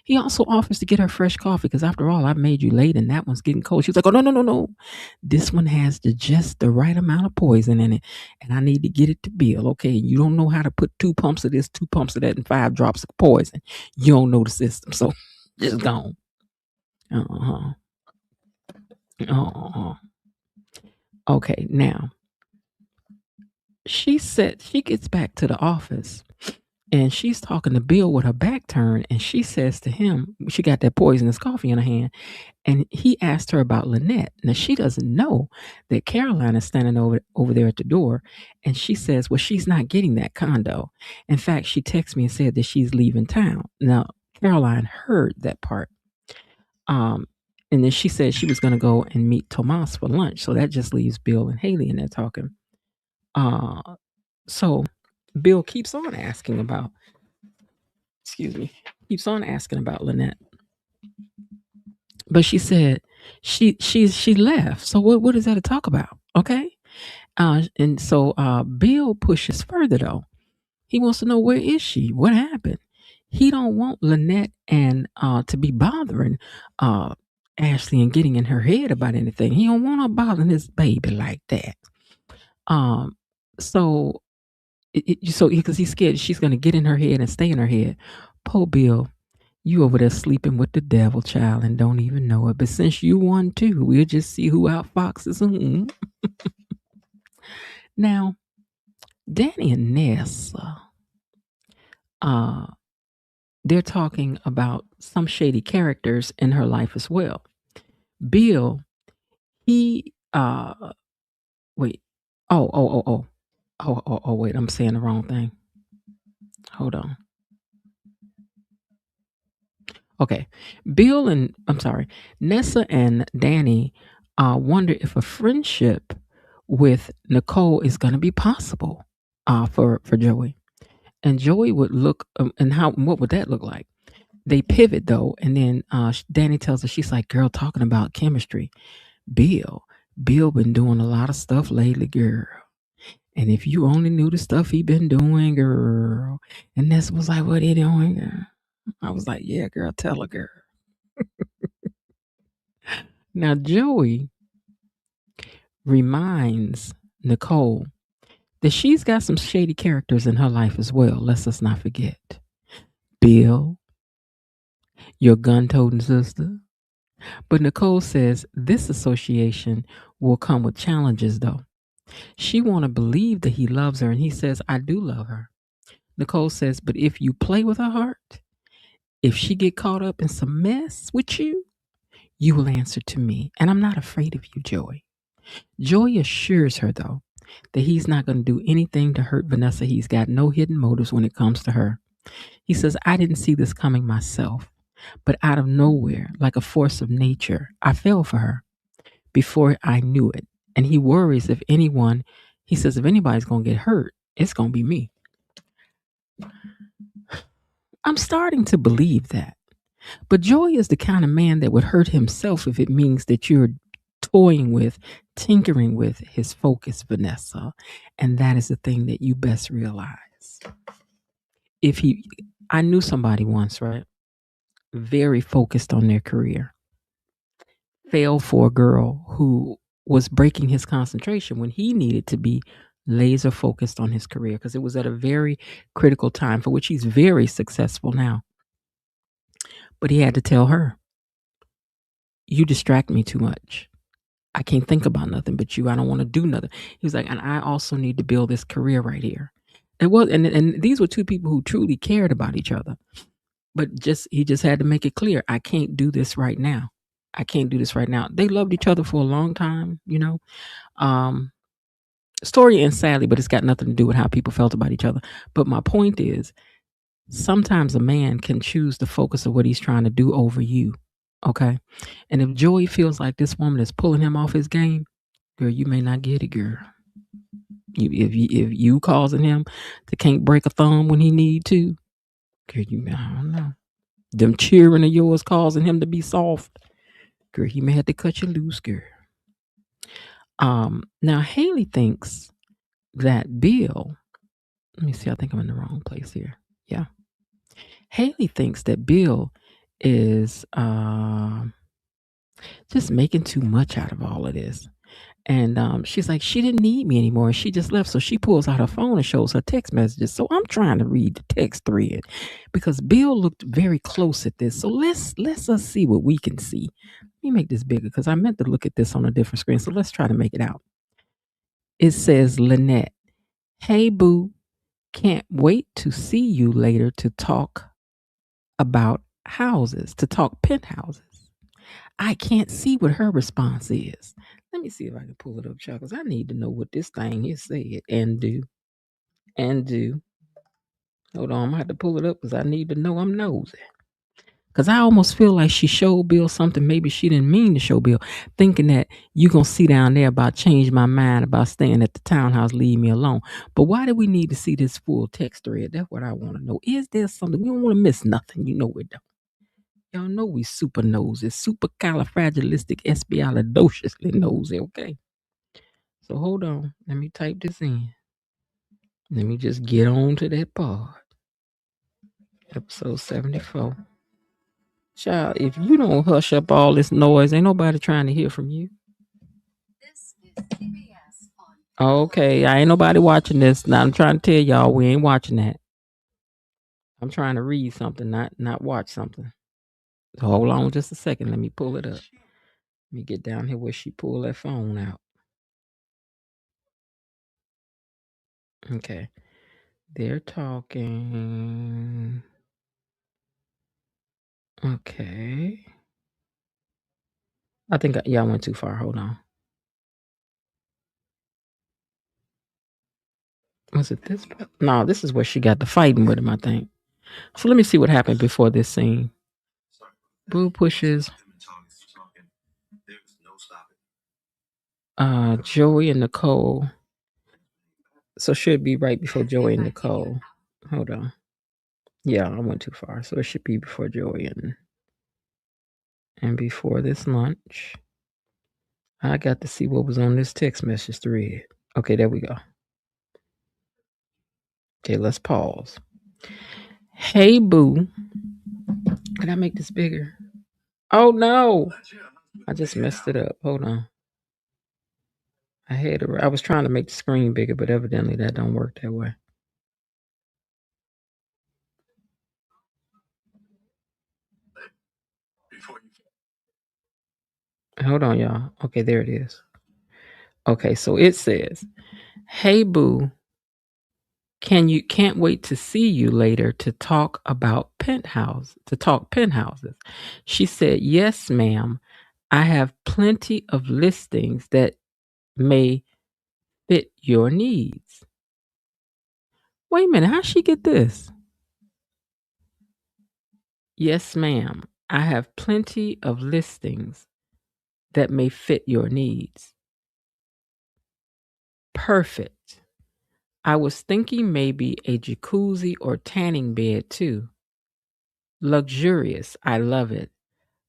He also offers to get her fresh coffee because after all, I made you late and that one's getting cold. She's like, oh, no. This one has just the right amount of poison in it. And I need to get it to Bill. Okay, you don't know how to put 2 pumps of this, 2 pumps of that, and 5 drops of poison. You don't know the system. So just go on. Okay, now, she said she gets back to the office. And she's talking to Bill with her back turned, and she says to him, she got that poisonous coffee in her hand, and he asked her about Lynette. Now, she doesn't know that Caroline is standing over there at the door, and she says, well, she's not getting that condo. In fact, she texted me and said that she's leaving town. Now, Caroline heard that part. And then she said she was going to go and meet Tomas for lunch, so that just leaves Bill and Haley in there talking. So Bill keeps on asking about Lynette. But she said she left. So what is that to talk about? Okay. And so Bill pushes further though. He wants to know, where is she? What happened? He don't want Lynette and to be bothering Ashley and getting in her head about anything. He don't want her bothering his baby like that. So because he's scared she's going to get in her head and stay in her head. Poor Bill, you over there sleeping with the devil, child, and don't even know it. But since you won too, we'll just see who outfoxes whom. Now, Danny and Nessa, they're talking about some shady characters in her life as well. Bill, he, wait, wait, I'm saying the wrong thing. Hold on. Okay. Nessa and Danny wonder if a friendship with Nicole is going to be possible for Joey. And Joey would look, what would that look like? They pivot though, and then Danny tells her, she's like, girl, talking about chemistry. Bill, Bill been doing a lot of stuff lately, girl. And if you only knew the stuff he been doing, girl. And Nessa was like, what he doing, girl? I was like, yeah, girl, tell her, girl. Now, Joey reminds Nicole that she's got some shady characters in her life as well. Let's us not forget. Bill, your gun-toting sister. But Nicole says this association will come with challenges, though. She want to believe that he loves her, and he says, I do love her. Nicole says, but if you play with her heart, if she get caught up in some mess with you, you will answer to me. And I'm not afraid of you, Joey. Joey assures her, though, that he's not going to do anything to hurt Vanessa. He's got no hidden motives when it comes to her. He says, I didn't see this coming myself, but out of nowhere, like a force of nature, I fell for her before I knew it. And he worries if anybody's going to get hurt, it's going to be me. I'm starting to believe that. But Joey is the kind of man that would hurt himself if it means that you're tinkering with his focus, Vanessa. And that is the thing that you best realize. I knew somebody once, right? Very focused on their career. Fell for a girl who was breaking his concentration when he needed to be laser focused on his career because it was at a very critical time for which he's very successful now. But he had to tell her, you distract me too much. I can't think about nothing but you. I don't want to do nothing. He was like, and I also need to build this career right here. It was, and these were two people who truly cared about each other. But he just had to make it clear, I can't do this right now. I can't do this right now. They loved each other for a long time, you know. Story ends sadly, but it's got nothing to do with how people felt about each other. But my point is, sometimes a man can choose the focus of what he's trying to do over you. Okay. And if Joey feels like this woman is pulling him off his game, girl, you may not get it, girl. If you causing him to can't break a thumb when he need to, girl, I don't know. Them cheering of yours causing him to be soft, girl, he may have to cut you loose, girl. Now Haley thinks that Bill, let me see, I think I'm in the wrong place here. Yeah. Haley thinks that Bill is just making too much out of all of this. And she's like, she didn't need me anymore. She just left. So she pulls out her phone and shows her text messages. So I'm trying to read the text thread because Bill looked very close at this. So let's us see what we can see. Let me make this bigger because I meant to look at this on a different screen. So let's try to make it out. It says, Lynette, hey, boo, can't wait to see you later to talk about houses, to talk penthouses. I can't see what her response is. Let me see if I can pull it up, Chuck, because I need to know what this thing is said and do. Hold on, I'm gonna have to pull it up because I need to know. I'm nosy. Because I almost feel like she showed Bill something maybe she didn't mean to show Bill, thinking that you going to see down there about change my mind about staying at the townhouse, leave me alone. But why do we need to see this full text thread? That's what I want to know. Is there something? We don't want to miss nothing. You know we don't. Y'all know we super nosy, supercalifragilisticexpialidociously nosy, okay? So hold on. Let me type this in. Let me just get on to that part. Episode 74. Child, if you don't hush up all this noise, ain't nobody trying to hear from you. This is CBS on. Okay, I ain't nobody watching this. Now I'm trying to tell y'all we ain't watching that. I'm trying to read something, not watch something. So hold on just a second. Let me pull it up. Let me get down here where she pulled that phone out. Okay. They're talking. Okay. I think I went too far. Hold on. Was it this? No, this is where she got the fighting with him, I think. So let me see what happened before this scene. Boo pushes Joey and Nicole. So should be right before Joey and Nicole. Hold on. Yeah, I went too far. So it should be before Joey and before this lunch. I got to see what was on this text message thread. Okay, there we go. Okay, let's pause. Hey, boo. Can I make this bigger? Oh, no. I just messed it up. Hold on. I was trying to make the screen bigger, but evidently that don't work that way. Hold on, y'all. Okay, there it is. Okay, so it says, "Hey, boo. Can't wait to see you later to talk about penthouses." She said, "Yes, ma'am. I have plenty of listings that may fit your needs." Wait a minute, how'd she get this? Yes, ma'am. I have plenty of listings that may fit your needs. Perfect. I was thinking maybe a jacuzzi or tanning bed too. Luxurious. I love it.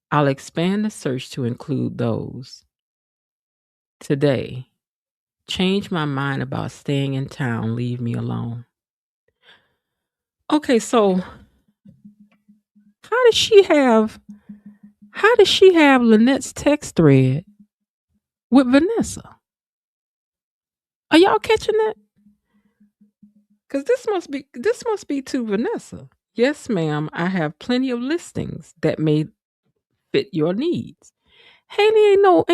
I'll expand the search to include those. Today, change my mind about staying in town. Leave me alone. Okay, so how does she have Lynette's text thread with Vanessa? Are y'all catching that? Because this must be to Vanessa. Yes, ma'am. I have plenty of listings that may fit your needs. Haley ain't no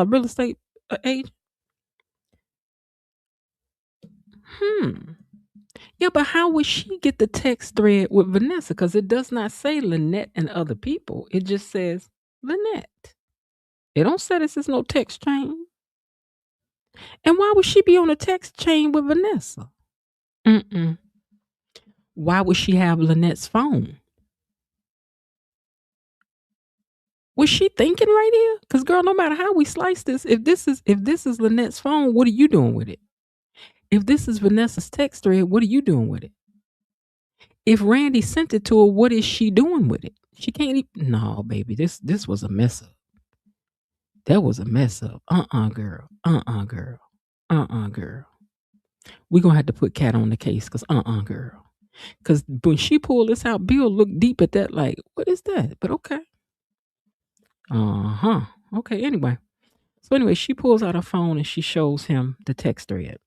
real estate agent. Yeah, but how would she get the text thread with Vanessa? Because it does not say Lynette and other people. It just says Lynette. It don't say this is no text chain. And why would she be on a text chain with Vanessa? Why would she have Lynette's phone? Was she thinking right here? Because girl, no matter how we slice this, if this is Lynette's phone, what are you doing with it? If this is Vanessa's text thread, what are you doing with it? If Randy sent it to her, what is she doing with it? She can't even. No, baby, this was a mess up. That was a mess up. Girl. Girl. We're gonna have to put Cat on the case because girl. Because when she pulled this out, Bill looked deep at that like, what is that? But okay. Okay, anyway. So anyway, she pulls out her phone and she shows him the text thread.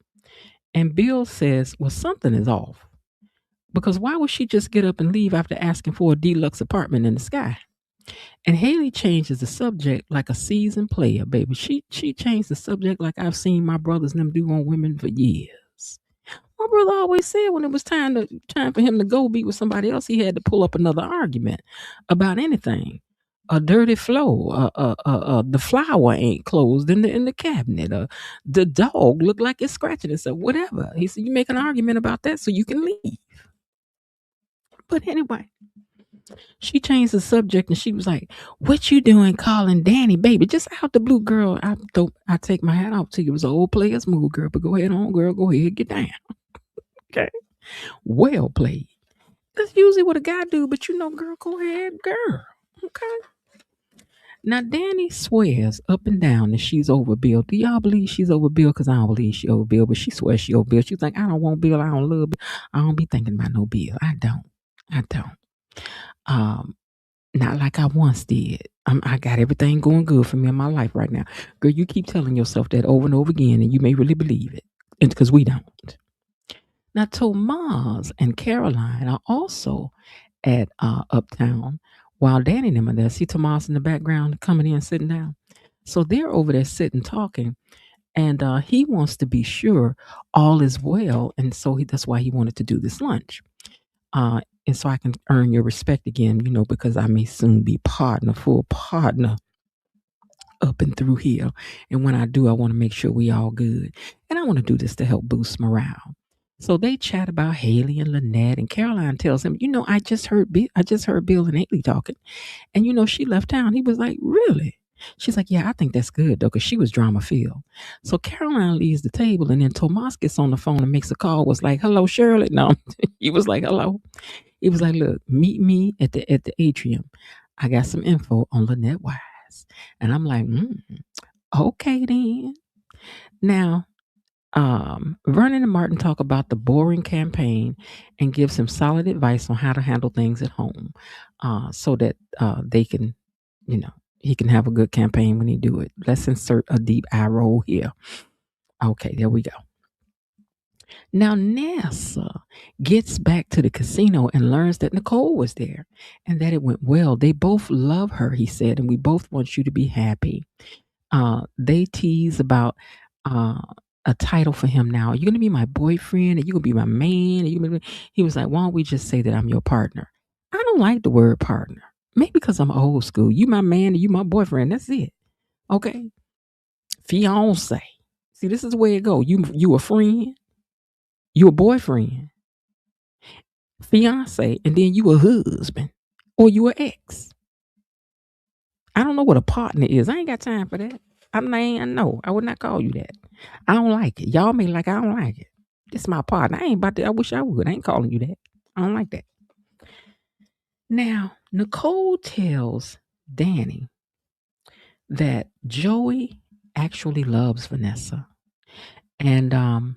And Bill says, well, something is off. Because why would she just get up and leave after asking for a deluxe apartment in the sky? And Haley changes the subject like a seasoned player, baby. She changed the subject like I've seen my brothers and them do on women for years. My brother always said when it was time for him to go be with somebody else, he had to pull up another argument about anything. A dirty floor, the flower ain't closed in the cabinet, the dog looked like it's scratching itself, whatever. He said, you make an argument about that so you can leave. But anyway, she changed the subject and she was like, what you doing calling Danny, baby? Just out the blue, girl. I take my hat off to you. It was an old player's move, girl. But go ahead on, girl. Go ahead, get down. Okay. Well played. That's usually what a guy do, but you know, girl, go ahead, girl. Okay. Now, Danny swears up and down that she's over Bill. Do y'all believe she's over Bill? Because I don't believe she over Bill, but she swears she over Bill. She's like, I don't want Bill. I don't love Bill. I don't be thinking about no Bill. I don't. Not like I once did. I got everything going good for me in my life right now. Girl, you keep telling yourself that over and over again, and you may really believe it. And because we don't. Now, Tomas and Caroline are also at Uptown while Danny and them are there. See Tomas in the background coming in, sitting down. So they're over there sitting, talking. And he wants to be sure all is well. And so that's why he wanted to do this lunch. And so I can earn your respect again, you know, because I may soon be full partner up and through here. And when I do, I want to make sure we all good. And I want to do this to help boost morale. So they chat about Haley and Lynette, and Caroline tells him, I just heard Bill and Haley talking, and she left town. He was like, really? She's like, yeah, I think that's good though, because she was drama filled. So Caroline leaves the table, and then Tomas gets on the phone and makes a call. Was like, hello, Shirley. No, he was like, hello. He was like, look, meet me at the atrium. I got some info on Lynette Wise, and I'm like, okay then. Now, Vernon and Martin talk about the boring campaign and give some solid advice on how to handle things at home, so that they can, he can have a good campaign when he do it. Let's insert a deep eye roll here. Okay, there we go. Now Nessa gets back to the casino and learns that Nicole was there and that it went well. They both love her, he said, and we both want you to be happy. They tease about a title for him now. Are you going to be my boyfriend? Are you going to be my man? He was like, why don't we just say that I'm your partner? I don't like the word partner. Maybe because I'm old school. You my man and you my boyfriend. That's it. Okay. Fiance. See, this is where it go. You a friend. You a boyfriend. Fiance. And then you a husband. Or you a ex. I don't know what a partner is. I ain't got time for that. I know. I would not call you that. I don't like it. Y'all may like it. I don't like it. This is my partner. I ain't about to. I wish I would. I ain't calling you that. I don't like that. Now, Nicole tells Danny that Joey actually loves Vanessa. And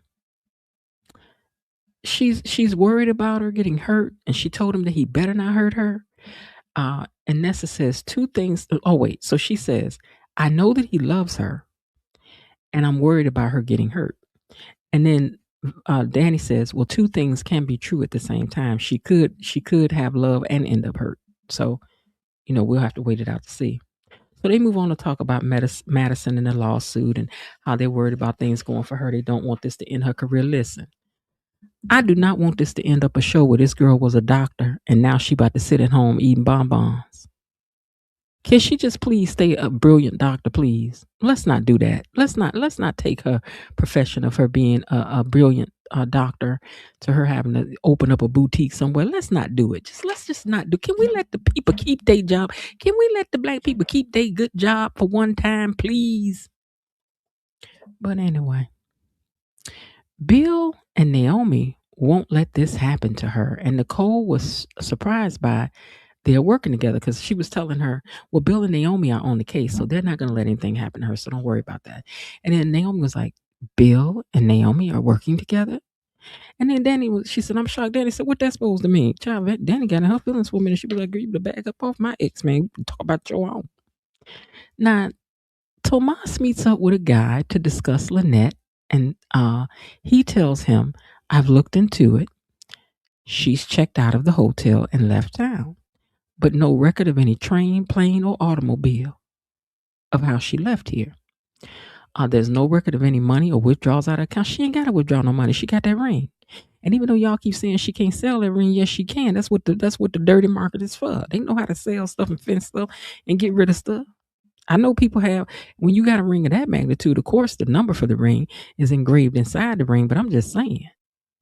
she's worried about her getting hurt, and she told him that he better not hurt her. And Nessa says two things. Oh, wait. So she says, I know that he loves her, and I'm worried about her getting hurt. And then Danny says, well, two things can be true at the same time. She could have love and end up hurt. So, we'll have to wait it out to see. So they move on to talk about Madison and the lawsuit and how they're worried about things going for her. They don't want this to end her career. Listen, I do not want this to end up a show where this girl was a doctor and now she about to sit at home eating bonbons. Can she just please stay a brilliant doctor, please? Let's not do that. Let's not take her profession of her being a brilliant doctor to her having to open up a boutique somewhere. Let's not do it. Let's just not do. Can we let the people keep their job? Can we let the black people keep their good job for one time, please? But anyway, Bill and Naomi won't let this happen to her, and Nicole was surprised by they're working together because she was telling her, well, Bill and Naomi are on the case, so they're not going to let anything happen to her, so don't worry about that. And then Naomi was like, Bill and Naomi are working together? And then she said, I'm shocked. Danny said, what that supposed to mean? Child, Danny got in her feelings for a minute. She was like, girl, you better back up off my ex, man. You can talk about your own. Now, Tomas meets up with a guy to discuss Lynette, and he tells him, I've looked into it. She's checked out of the hotel and left town, but no record of any train, plane, or automobile of how she left here. There's no record of any money or withdrawals out of account. She ain't got to withdraw no money. She got that ring. And even though y'all keep saying she can't sell that ring, yes, she can. That's what the dirty market is for. They know how to sell stuff and fence stuff and get rid of stuff. I know people have, when you got a ring of that magnitude, of course, the number for the ring is engraved inside the ring, but I'm just saying,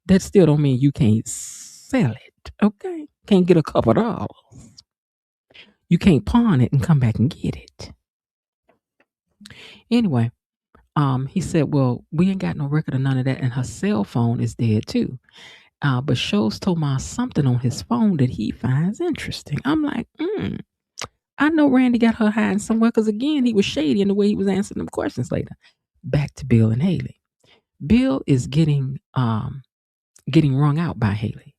that still don't mean you can't sell it, okay? Can't get a couple dollars. You can't pawn it and come back and get it. Anyway, he said, well, we ain't got no record of none of that, and her cell phone is dead too. But shows Tomas something on his phone that he finds interesting. I'm like, I know Randy got her hiding somewhere because, again, he was shady in the way he was answering them questions later. Back to Bill and Haley. Bill is getting wrung out by Haley.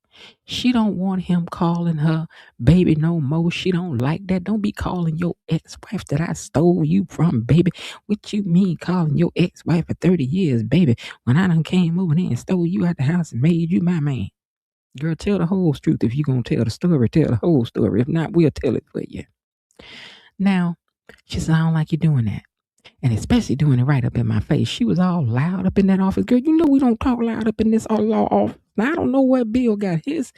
She don't want him calling her baby no more. She don't like that. Don't be calling your ex-wife that I stole you from, baby. What you mean calling your ex-wife for 30 years, baby, when I done came over there and stole you out the house and made you my man? Girl, tell the whole truth. If you're going to tell the story, tell the whole story. If not, we'll tell it for you. Now, she said, I don't like you doing that. And especially doing it right up in my face. She was all loud up in that office. Girl, you know we don't talk loud up in this law office. Now, I don't know where Bill got his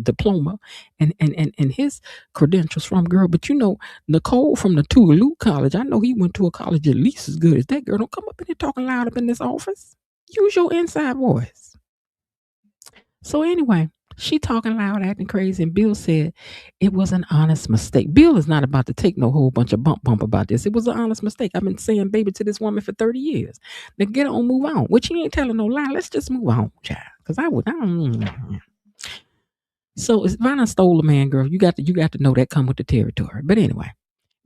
diploma and his credentials from, girl. But you know, Nicole from the Toulouse College, I know he went to a college at least as good as that girl. Don't come up in here talking loud up in this office. Use your inside voice. So anyway, she talking loud, acting crazy, and Bill said it was an honest mistake. Bill is not about to take no whole bunch of bump about this. It was an honest mistake. I've been saying baby to this woman for 30 years. Now get on, move on. Which he ain't telling no lie. Let's just move on, child. Because I don't. So if I done stole a man, girl, you got to know that come with the territory. But anyway,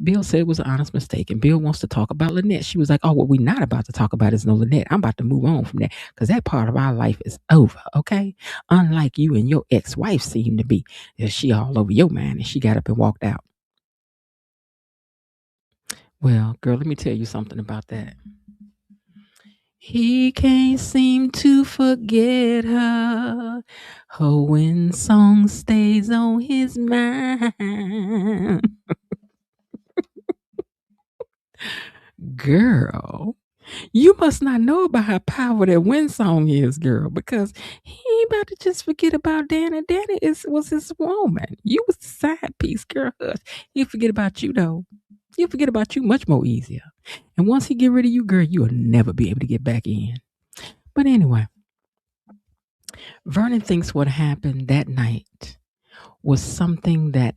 Bill said it was an honest mistake, and Bill wants to talk about Lynette. She was like, "Oh, what we're not about to talk about is no Lynette. I'm about to move on from that because that part of our life is over, okay? Unlike you and your ex-wife seem to be. She all over your mind," and she got up and walked out. Well, girl, let me tell you something about that. He can't seem to forget her. Her wind song stays on his mind. Girl, you must not know about how powerful that wind song is, girl, because he ain't about to just forget about Danny. Danny was his woman. You was the side piece, girl. Hush. He'll forget about you, though. He'll forget about you much more easier. And once he get rid of you, girl, you'll never be able to get back in. But anyway, Vernon thinks what happened that night was something that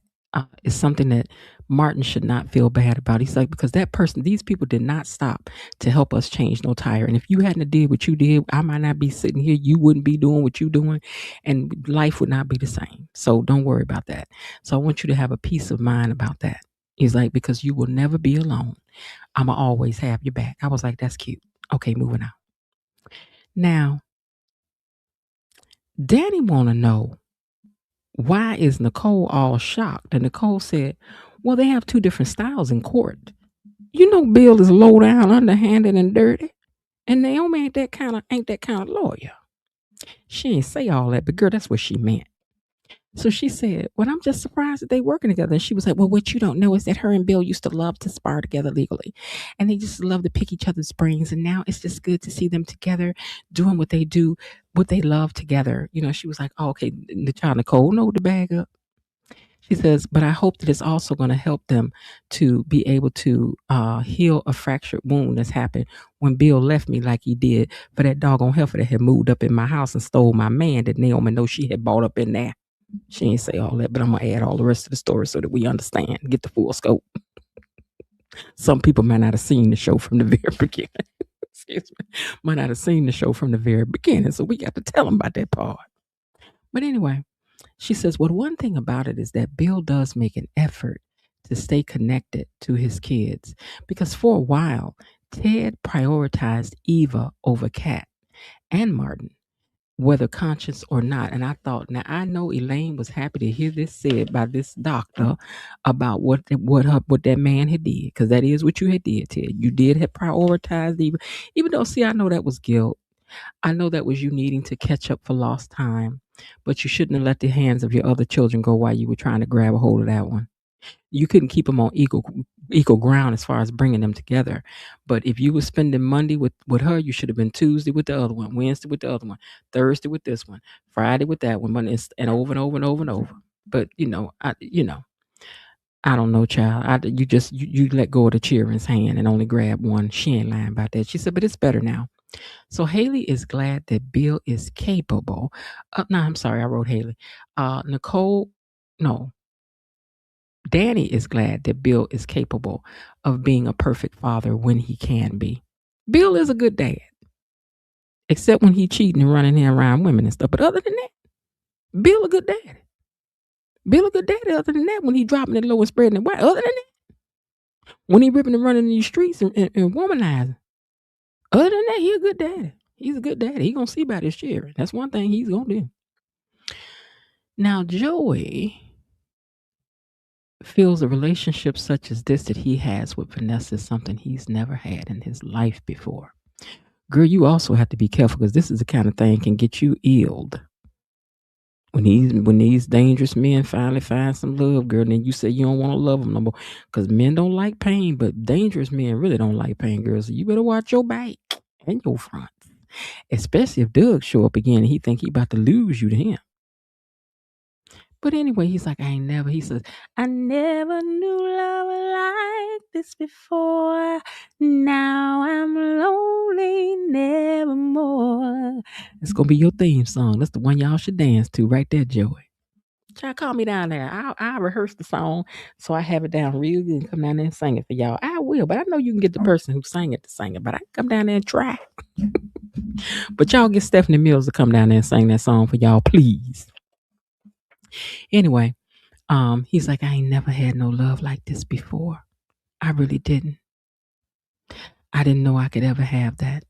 is something that Martin should not feel bad about. He's like, because these people did not stop to help us change no tire. And if you hadn't did what you did, I might not be sitting here. You wouldn't be doing what you're doing, and life would not be the same. So don't worry about that. So I want you to have a peace of mind about that. He's like, because you will never be alone. I'ma always have your back. I was like, that's cute. Okay, moving on. Now, Danny want to know, why is Nicole all shocked? And Nicole said, well, they have two different styles in court. You know, Bill is low down, underhanded, and dirty. And Naomi ain't that kind of lawyer. She ain't say all that, but girl, that's what she meant. So she said, well, I'm just surprised that they working together. And she was like, well, what you don't know is that her and Bill used to love to spar together legally. And they just love to pick each other's brains. And now it's just good to see them together doing what they do, what they love together. You know, she was like, oh, okay, the child Nicole know the bag up. She says, but I hope that it's also going to help them to be able to heal a fractured wound that's happened when Bill left me like he did for that doggone heifer that had moved up in my house and stole my man that Naomi knows she had bought up in there. She ain't say all that, but I'm going to add all the rest of the story so that we understand, get the full scope. Some people might not have seen the show from the very beginning. Excuse me. Might not have seen the show from the very beginning, so we got to tell them about that part. But anyway, she says, well, one thing about it is that Bill does make an effort to stay connected to his kids because for a while, Ted prioritized Eva over Kat and Martin, whether conscious or not. And I thought, now I know Elaine was happy to hear this said by this doctor about what that man had did, because that is what you had did, Ted. You did have prioritized Eva, even though, see, I know that was guilt. I know that was you needing to catch up for lost time, but you shouldn't have let the hands of your other children go while you were trying to grab a hold of that one. You couldn't keep them on equal ground as far as bringing them together. But if you were spending Monday with her, you should have been Tuesday with the other one, Wednesday with the other one, Thursday with this one, Friday with that one, and over and over and over and over. But I don't know, child. You let go of the cheering's hand and only grab one. She ain't lying about that. She said, but it's better now. So Haley is glad that Bill is capable. No, I'm sorry, I wrote Haley. Danny is glad that Bill is capable of being a perfect father when he can be. Bill is a good dad, except when he cheating and running in around women and stuff. But other than that, Bill a good daddy. Bill a good daddy. Other than that, when he dropping it low and spreading it wide. Other than that, when he ripping and running in these streets and womanizing. Other than that, he a good daddy. He's a good daddy. He gonna see about his cheering. That's one thing he's gonna do. Now, Joey feels a relationship such as this that he has with Vanessa is something he's never had in his life before. Girl, you also have to be careful because this is the kind of thing can get you illed. When these dangerous men finally find some love, girl, then you say you don't want to love them no more. Because men don't like pain, but dangerous men really don't like pain, girl. So you better watch your back and your front. Especially if Doug show up again and he think he about to lose you to him. But anyway, he's like, he says, I never knew love like this before. Now I'm lonely nevermore. It's gonna be your theme song. That's the one y'all should dance to right there, Joey. Try call me down there. I'll rehearse the song so I have it down real good and come down there and sing it for y'all. I will, but I know you can get the person who sang it to sing it, but I can come down there and try. But y'all get Stephanie Mills to come down there and sing that song for y'all, please. Anyway, he's like, I ain't never had no love like this before. I really didn't. I didn't know I could ever have that.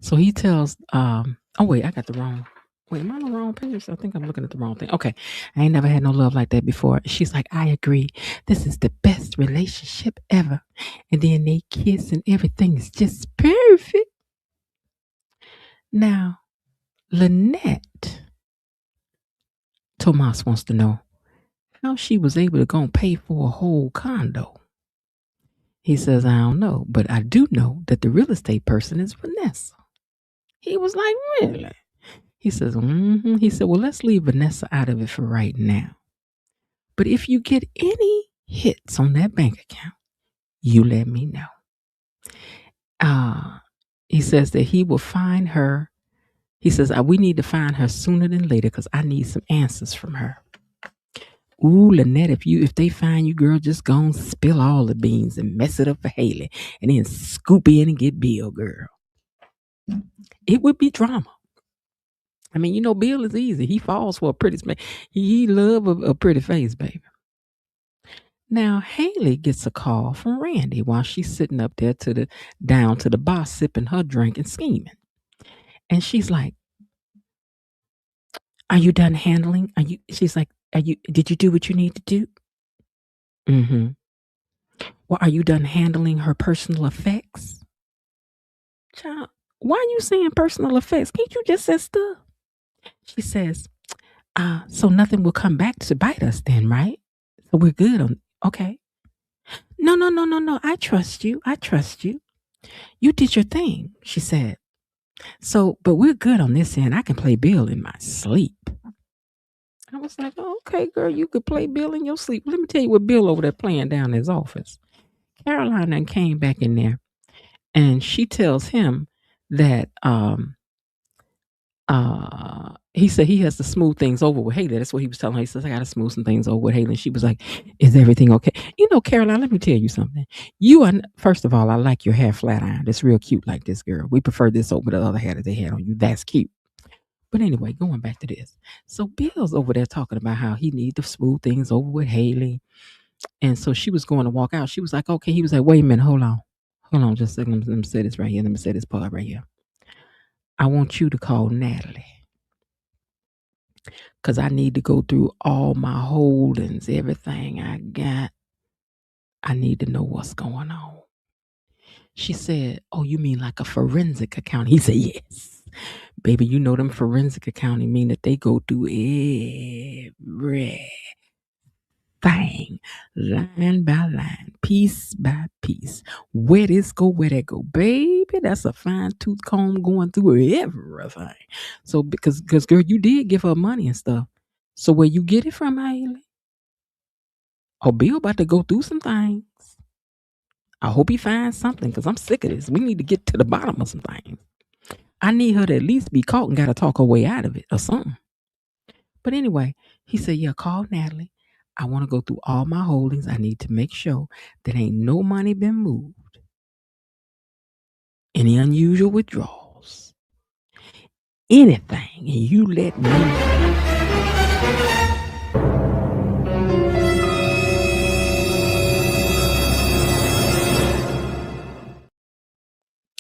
So he tells, oh wait, I got the wrong. Wait, am I on the wrong page? I think I'm looking at the wrong thing. Okay. I ain't never had no love like that before. She's like, I agree. This is the best relationship ever. And then they kiss and everything is just perfect. Now, Lynette, Tomas wants to know how she was able to go and pay for a whole condo. He says, I don't know, but I do know that the real estate person is Vanessa. He was like, really? He says, He said, well, let's leave Vanessa out of it for right now. But if you get any hits on that bank account, you let me know. He says that he will find her. He says, we need to find her sooner than later because I need some answers from her. Ooh, Lynette, if they find you, girl, just go and spill all the beans and mess it up for Haley and then scoop in and get Bill, girl. It would be drama. I mean, you know, Bill is easy. He falls for a pretty face. He love a pretty face, baby. Now, Haley gets a call from Randy while she's sitting up there down to the bar sipping her drink and scheming. And she's like, are you done handling? She's like, did you do what you need to do? Mm-hmm. Well, are you done handling her personal effects? Child, why are you saying personal effects? Can't you just say stuff? She says, so nothing will come back to bite us then, right? So we're good on, okay. No. I trust you. You did your thing, she said. So, but we're good on this end. I can play Bill in my sleep. I was like, okay, girl, you could play Bill in your sleep. Let me tell you what Bill over there playing down in his office. Caroline then came back in there and she tells him that he said he has to smooth things over with Haley. That's what he was telling her. He says, I got to smooth some things over with Haley. And she was like, is everything okay? You know, Caroline, let me tell you something. You are, first of all, I like your hair flat iron. It's real cute like this, girl. We prefer this over the other hair that they had on you. That's cute. But anyway, going back to this. So Bill's over there talking about how he needs to smooth things over with Haley. And so she was going to walk out. She was like, okay. He was like, wait a minute. Hold on just a second. Let me say this right here. Let me say this part right here. I want you to call Natalie. Because I need to go through all my holdings, everything I got. I need to know what's going on. She said, oh, you mean like a forensic accounting? He said, yes. Baby, you know them forensic accounting mean that they go through everything, line by line, piece by piece. Where this go, where that go. Baby, that's a fine tooth comb going through everything. So, because girl, you did give her money and stuff. So where you get it from, Haley? Oh, Bill about to go through some things. I hope he finds something because I'm sick of this. We need to get to the bottom of some things. I need her to at least be caught and got to talk her way out of it or something. But anyway, he said, yeah, call Natalie. I want to go through all my holdings. I need to make sure that ain't no money been moved. Any unusual withdrawals. Anything. And you let me know.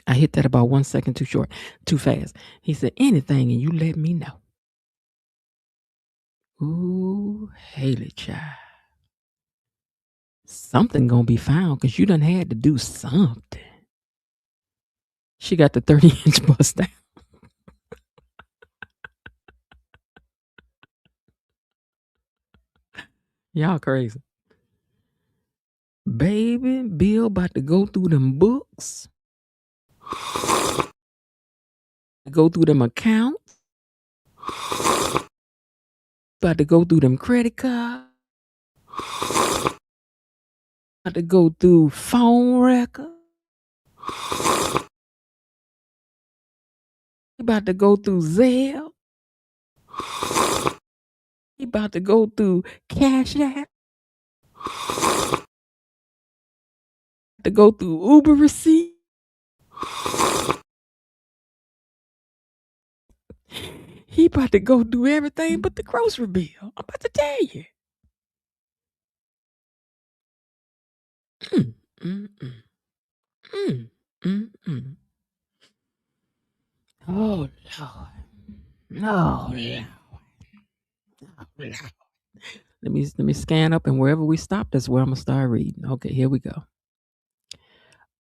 I hit that about 1 second too short, too fast. He said, anything and you let me know. Ooh, Haley, child. Something gonna be found because you done had to do something. She got the 30-inch bust down. Y'all crazy. Baby, Bill about to go through them books. Go through them accounts. About to go through them credit cards. About to go through phone records. He about to go through Zelle. He about to go through Cash App. To go through Uber receipt. He about to go do everything but the grocery bill. I'm about to tell you. Mm, mm, mm, mm, mm, mm. Oh Lord. No, Lord. Oh, Lord. Let me scan up, and wherever we stop, that's where I'm gonna start reading. Okay, here we go.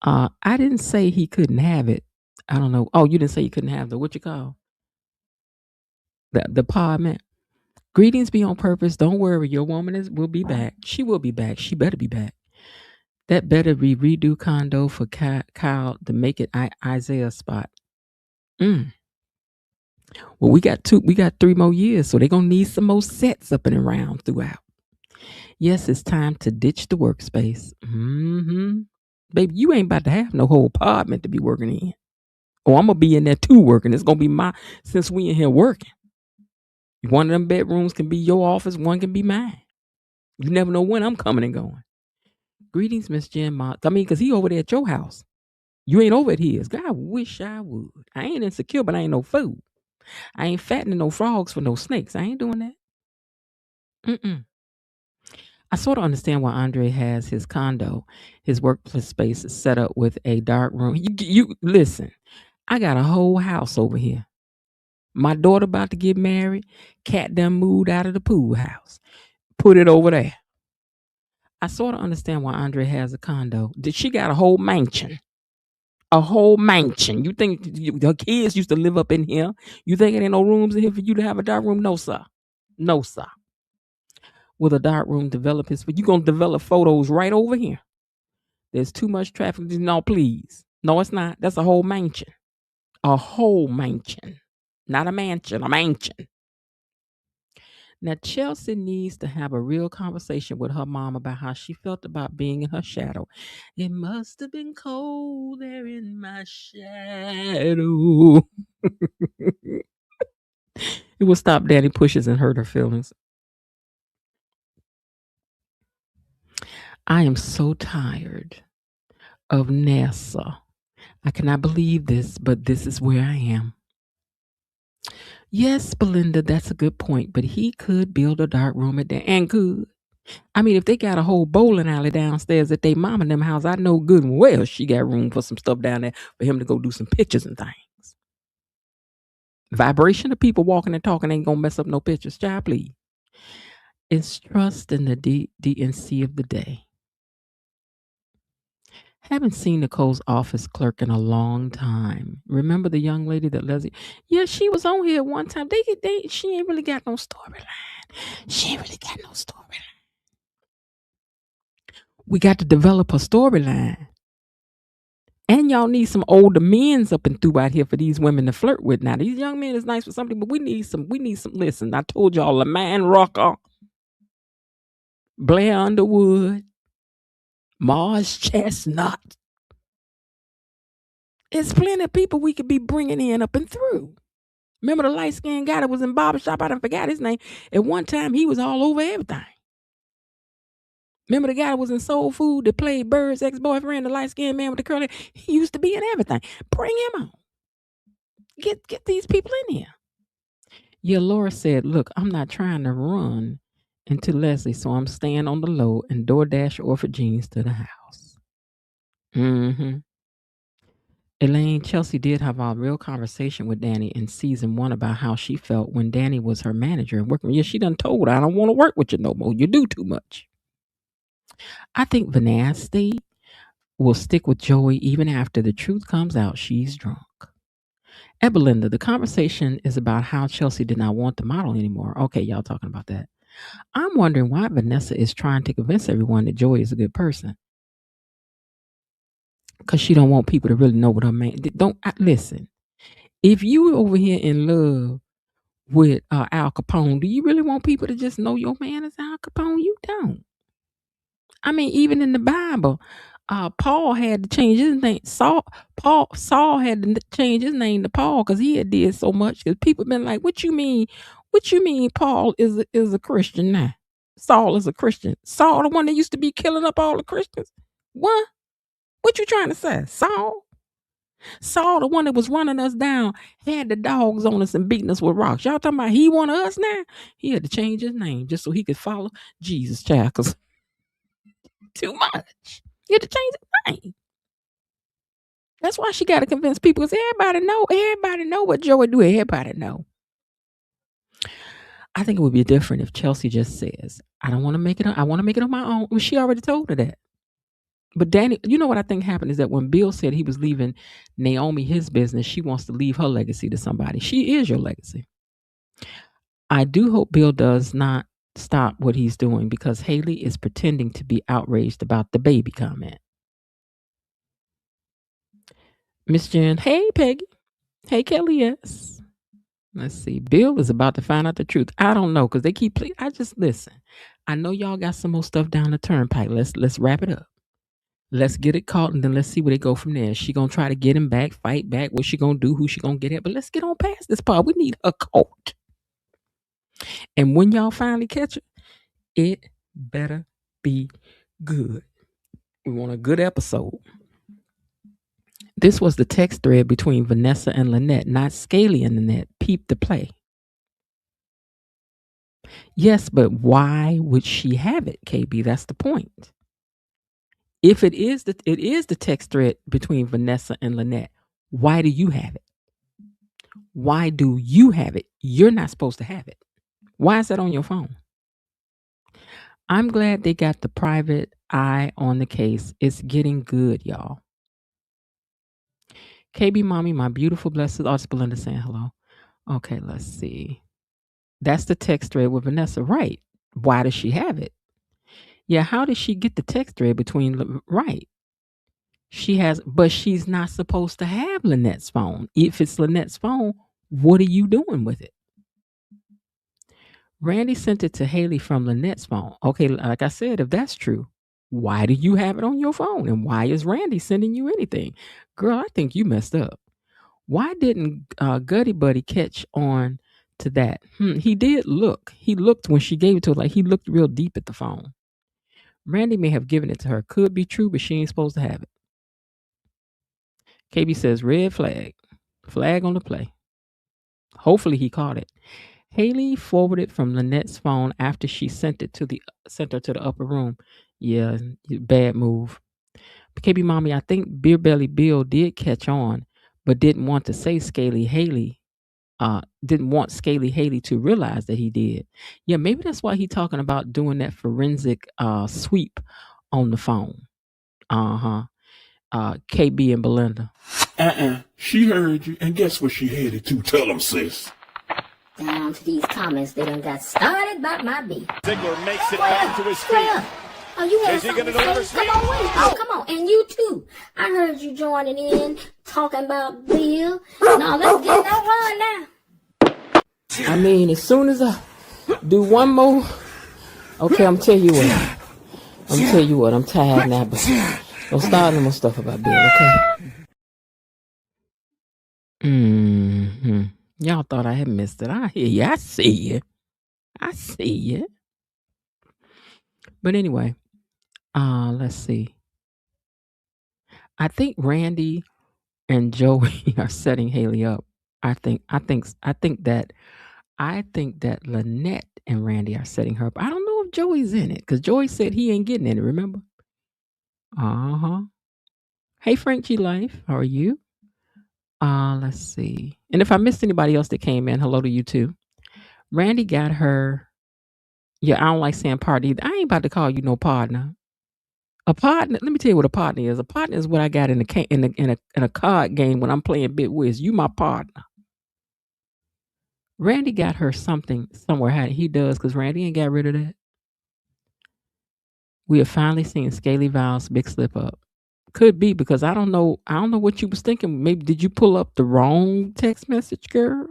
I didn't say he couldn't have it. I don't know. Oh, you didn't say he couldn't have the what you call the parliament. Greetings be on purpose. Don't worry, your woman will be back. She will be back. She better be back. That better be redo condo for Kyle to make it Isaiah spot. Mm. Well, we got 3 more years, so they're gonna need some more sets up and around throughout. Yes, it's time to ditch the workspace. Mm-hmm. Baby, you ain't about to have no whole apartment to be working in. Oh, I'm gonna be in there too working. It's gonna be since we in here working. One of them bedrooms can be your office, one can be mine. You never know when I'm coming and going. Greetings, Miss Jen. Because he over there at your house. You ain't over at his. God, I wish I would. I ain't insecure, but I ain't no fool. I ain't fattening no frogs for no snakes. I ain't doing that. Mm-mm. I sort of understand why Andre has his condo, his workplace space is set up with a dark room. You listen. I got a whole house over here. My daughter about to get married. Cat done moved out of the pool house. Put it over there. I sort of understand why Andre has a condo. She got a whole mansion. A whole mansion. You think the kids used to live up in here? You think there ain't no rooms in here for you to have a dark room? No, sir. No, sir. Will a dark room develop his? You gonna develop photos right over here? There's too much traffic. No, please. No, it's not. That's a whole mansion. A whole mansion. Not a mansion, a mansion. Now, Chelsea needs to have a real conversation with her mom about how she felt about being in her shadow. It must have been cold there in my shadow. It will stop daddy pushes and hurt her feelings. I am so tired of NASA. I cannot believe this, but this is where I am. Yes, Belinda, that's a good point, but he could build a dark room at that and could. I mean, if they got a whole bowling alley downstairs at their mom and them house, I know good and well she got room for some stuff down there for him to go do some pictures and things. Vibration of people walking and talking ain't gonna mess up no pictures, child, please. It's trust in the DNC of the day. Haven't seen Nicole's office clerk in a long time. Remember the young lady that Leslie? Yeah, she was on here one time. She ain't really got no storyline. She ain't really got no storyline. We got to develop a storyline. And y'all need some older men's up and through out here for these women to flirt with. Now, these young men is nice for something, but we need some, listen, I told y'all, a man rocker, Blair Underwood, Mars Chestnut. There's plenty of people we could be bringing in up and through. Remember the light-skinned guy that was in barbershop? I done forgot his name. At one time, he was all over everything. Remember the guy that was in Soul Food that played Bird's ex-boyfriend, the light-skinned man with the curly? He used to be in everything. Bring him on. Get these people in here. Yeah, Laura said, look, I'm not trying to run into Leslie, so I'm staying on the low and DoorDash or for jeans to the house. Mm-hmm. Elaine, Chelsea did have a real conversation with Danny in season 1 about how she felt when Danny was her manager and working. Yeah, she done told her, I don't want to work with you no more. You do too much. I think Vanasty will stick with Joey even after the truth comes out she's drunk. And Belinda, the conversation is about how Chelsea did not want the model anymore. Okay, y'all talking about that. I'm wondering why Vanessa is trying to convince everyone that Joey is a good person. Because she don't want people to really know what her man. Listen. If you over here in love with Al Capone, do you really want people to just know your man is Al Capone? You don't. I mean, even in the Bible, Paul had to change his name. Saul had to change his name to Paul because he had did so much. Because people been like, "What you mean? What you mean? Paul is a Christian now? Saul is a Christian. Saul, the one that used to be killing up all the Christians. What? What you trying to say? Saul, the one that was running us down, had the dogs on us and beating us with rocks. Y'all talking about he one of us now? He had to change his name just so he could follow Jesus, child. Cause too much. He had to change his name. That's why she got to convince people. Cause everybody know what Joey do. Everybody know. I think it would be different if Chelsea just says, "I don't want to make it. I want to make it on my own." Well, she already told her that. But Danny, you know what I think happened is that when Bill said he was leaving Naomi his business, she wants to leave her legacy to somebody. She is your legacy. I do hope Bill does not stop what he's doing because Haley is pretending to be outraged about the baby comment. Miss Jen, hey Peggy. Hey Kelly, yes. Let's see. Bill is about to find out the truth. I don't know because they keep I just listen. I know y'all got some more stuff down the turnpike. Let's wrap it up. Let's get it caught and then let's see where they go from there. She gonna try to get him back, fight back. What she gonna do? Who she gonna get at? But let's get on past this part. We need a caught. And when y'all finally catch it, it better be good. We want a good episode. This was the text thread between Vanessa and Lynette, not Scaly and Lynette. Peep the play. Yes, but why would she have it, KB? That's the point. If it is the text thread between Vanessa and Lynette, why do you have it? Why do you have it? You're not supposed to have it. Why is that on your phone? I'm glad they got the private eye on the case. It's getting good, y'all. KB Mommy, my beautiful blessed artist Belinda saying hello. Okay, let's see. That's the text thread with Vanessa. Right. Why does she have it? Yeah, how did she get the text thread between right? She has, but she's not supposed to have Lynette's phone. If it's Lynette's phone, what are you doing with it? Randy sent it to Haley from Lynette's phone. Okay, like I said, if that's true, why do you have it on your phone? And why is Randy sending you anything? Girl, I think you messed up. Why didn't Gutty Buddy catch on to that? He did look. He looked when she gave it to her, like he looked real deep at the phone. Randy may have given it to her. Could be true, but she ain't supposed to have it. KB says, red flag. Flag on the play. Hopefully he caught it. Haley forwarded from Lynette's phone after she sent her to the upper room. Yeah, bad move. KB Mommy, I think Beer Belly Bill did catch on, but didn't want to say Scaly Haley. Didn't want Scaly Haley to realize that he did. Yeah, maybe that's why he's talking about doing that forensic sweep on the phone. KB and Belinda. She heard you, and guess where she headed to? Tell them, sis. Down to these comments, they done got started by my beat. Ziggler makes it back to his feet. Oh, you had Is he something gonna to deliver say? Come on, wait. Oh, come on. And you too. I heard you joining in, talking about Bill. Now, let's get that run now. I mean, as soon as I do one more, okay, I'm tell you what, I'm tired now, but don't start no more stuff about Bill, okay? Y'all thought I had missed it. I hear you. I see you. But anyway, let's see. I think Randy and Joey are setting Haley up. I think that Lynette and Randy are setting her up. I don't know if Joey's in it because Joey said he ain't getting in it. Remember? Hey, Frank G Life, how are you? Let's see. And if I missed anybody else that came in, hello to you too. Randy got her. Yeah, I don't like saying partner either. I ain't about to call you no partner. A partner. Let me tell you what a partner is. A partner is what I got in a card game when I'm playing Bit Wiz. You my partner. Randy got her something somewhere. He does because Randy ain't got rid of that. We have finally seen Scaly Val's big slip up. Could be because I don't know what you was thinking. Maybe did you pull up the wrong text message, girl?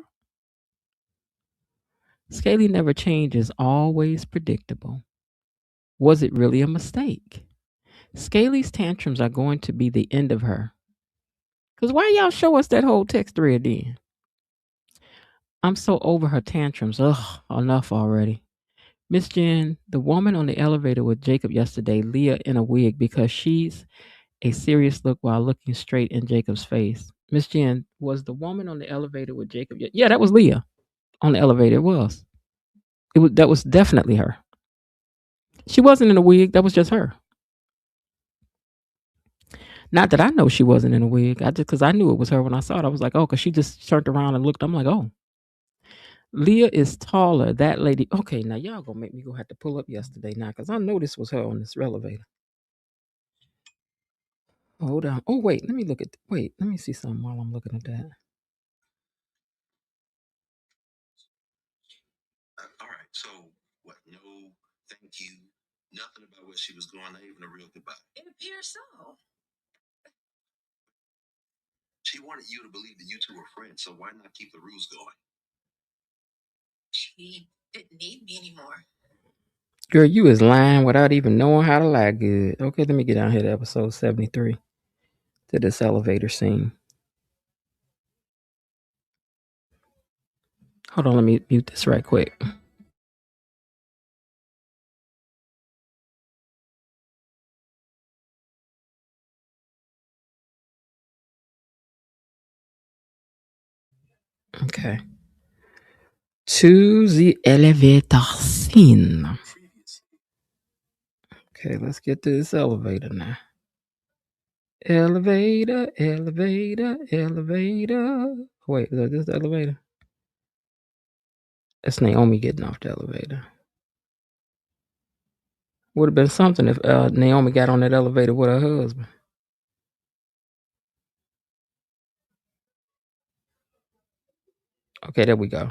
Scaly never changes, always predictable. Was it really a mistake? Scaly's tantrums are going to be the end of her. Because why y'all show us that whole text thread then? I'm so over her tantrums. Ugh, enough already. Miss Jen, the woman on the elevator with Jacob yesterday, Leah in a wig because she's a serious look while looking straight in Jacob's face. Miss Jen, was the woman on the elevator with Jacob? Yeah, that was Leah on the elevator. It was. That was definitely her. She wasn't in a wig. That was just her. Not that I know she wasn't in a wig. I just because I knew it was her when I saw it. I was like, oh, because she just turned around and looked. I'm like, oh, Leah is taller. That lady. Okay, now y'all gonna make me go have to pull up yesterday now because I know this was her on this elevator. Hold on. Oh wait, let me look at. Wait, let me see something while I'm looking at that. All right. So what? No, thank you. Nothing about where she was going. Not even a real goodbye. It appears so. She wanted you to believe that you two were friends. So why not keep the ruse going? She didn't need me anymore. Girl, you is lying without even knowing how to lie good. Okay, let me get down here to episode 73 to this elevator scene. Hold on, let me mute this right quick. Okay. To the elevator scene. Okay, let's get to this elevator now. Elevator, elevator, elevator. Wait, is this the elevator? That's Naomi getting off the elevator. Would have been something if Naomi got on that elevator with her husband. Okay, there we go.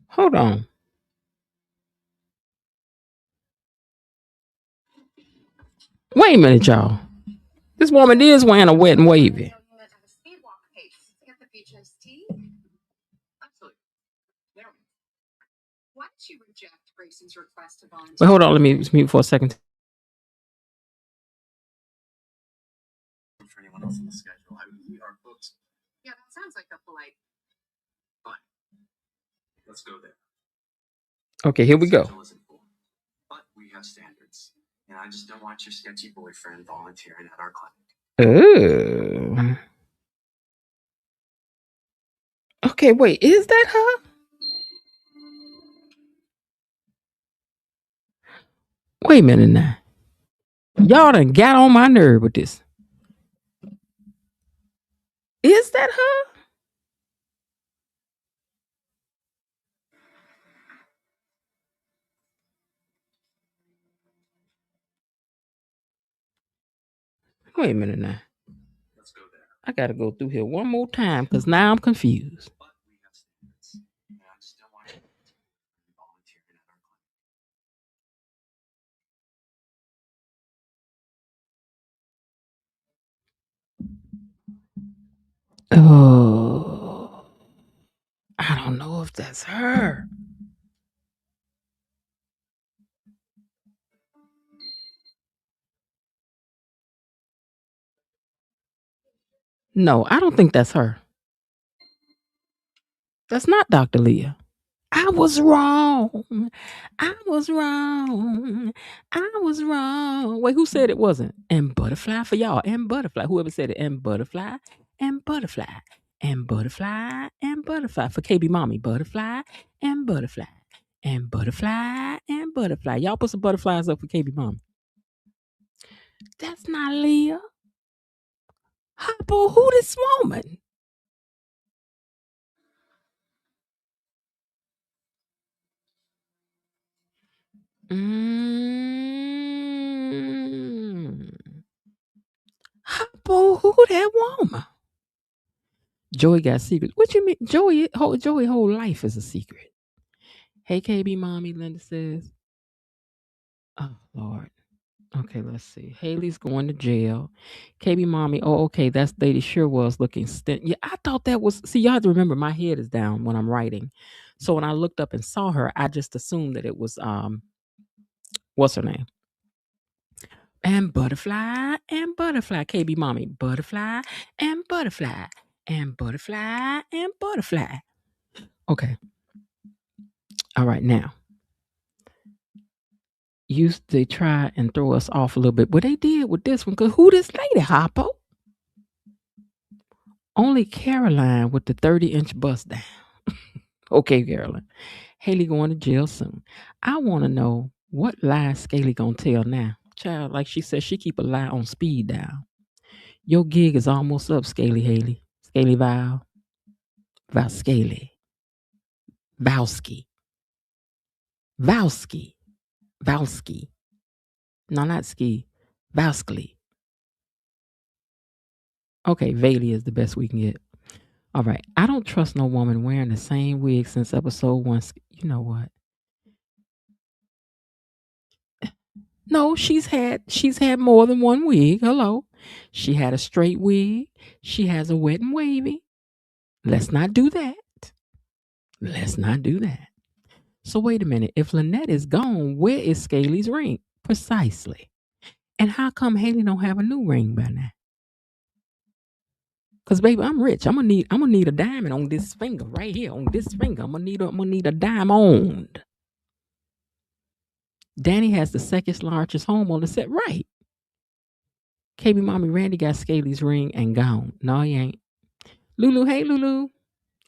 Hold on. Wait a minute, y'all. This woman is wearing a wet and wavy. Wait, hold on. Let me mute for a second. For anyone else on the schedule, I would read our books. Yeah, that sounds like a polite. Fine. Let's go there. Okay, here we go. But we have standards. And I just don't want your sketchy boyfriend volunteering at our clinic. Oh. Okay, wait. Is that her? Wait a minute now. Y'all done got on my nerve with this. Is that her? Wait a minute now. Let's go there. I gotta go through here one more time because now I'm confused. But we have standards. And I just don't want you volunteering at our clinic. Oh, I don't know if that's her. No, I don't think that's her. That's not Dr. Leah. I was wrong. I was wrong. I was wrong. Wait, who said it wasn't? And butterfly for y'all. And butterfly. Whoever said it. And butterfly. And butterfly. And butterfly. And butterfly. For KB Mommy. Butterfly. And butterfly. And butterfly. And butterfly. Y'all put some butterflies up for KB Mommy. That's not Leah. Hopper, who this woman? Hopper, who that woman? Joey got secrets. What you mean? Joey whole life is a secret. Hey, KB Mommy, Linda says. Oh, Lord. Okay, let's see. Haley's going to jail. KB mommy. Oh, okay. That's lady sure was looking stint. Yeah, I thought that was. See, y'all have to remember my head is down when I'm writing. So when I looked up and saw her, I just assumed that it was what's her name? And butterfly and butterfly. KB mommy. Butterfly and butterfly and butterfly and butterfly. Okay. All right, now. Used to try and throw us off a little bit, but they did with this one. Cause who this lady, Hoppo? Only Caroline with the 30-inch bust down. Okay, Caroline. Haley going to jail soon. I want to know what lie Scaly gonna tell now. Child, like she said, she keep a lie on speed dial. Your gig is almost up, Scaly Haley. Scaly Val. Val Scaly. Valsky. Valsky. Valsky. No, not ski. Valsky. Okay, Valey is the best we can get. All right. I don't trust no woman wearing the same wig since episode 1. You know what? No, she's had more than one wig. Hello. She had a straight wig. She has a wet and wavy. Let's not do that. Let's not do that. So wait a minute. If Lynette is gone, where is Scaly's ring? Precisely. And how come Haley don't have a new ring by now? Cause baby, I'm rich. I'm gonna need a diamond on this finger right here. On this finger, I'm gonna need a diamond. Danny has the second largest home on the set, right? KB mommy Randy got Scaly's ring and gone. No, he ain't. Lulu, hey Lulu.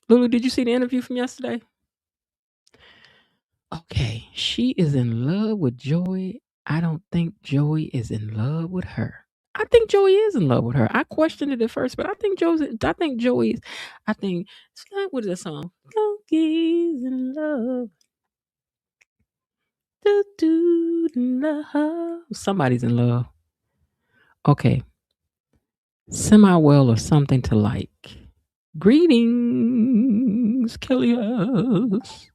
Lulu, did you see the interview from yesterday? Okay, she is in love with Joey. I don't think Joey is in love with her. I think Joey is in love with her. I questioned it at first, but I think what is that song? Donkeys in love. Do love. Somebody's in love. Okay. Semi-well or something to like. Greetings, Kelly's.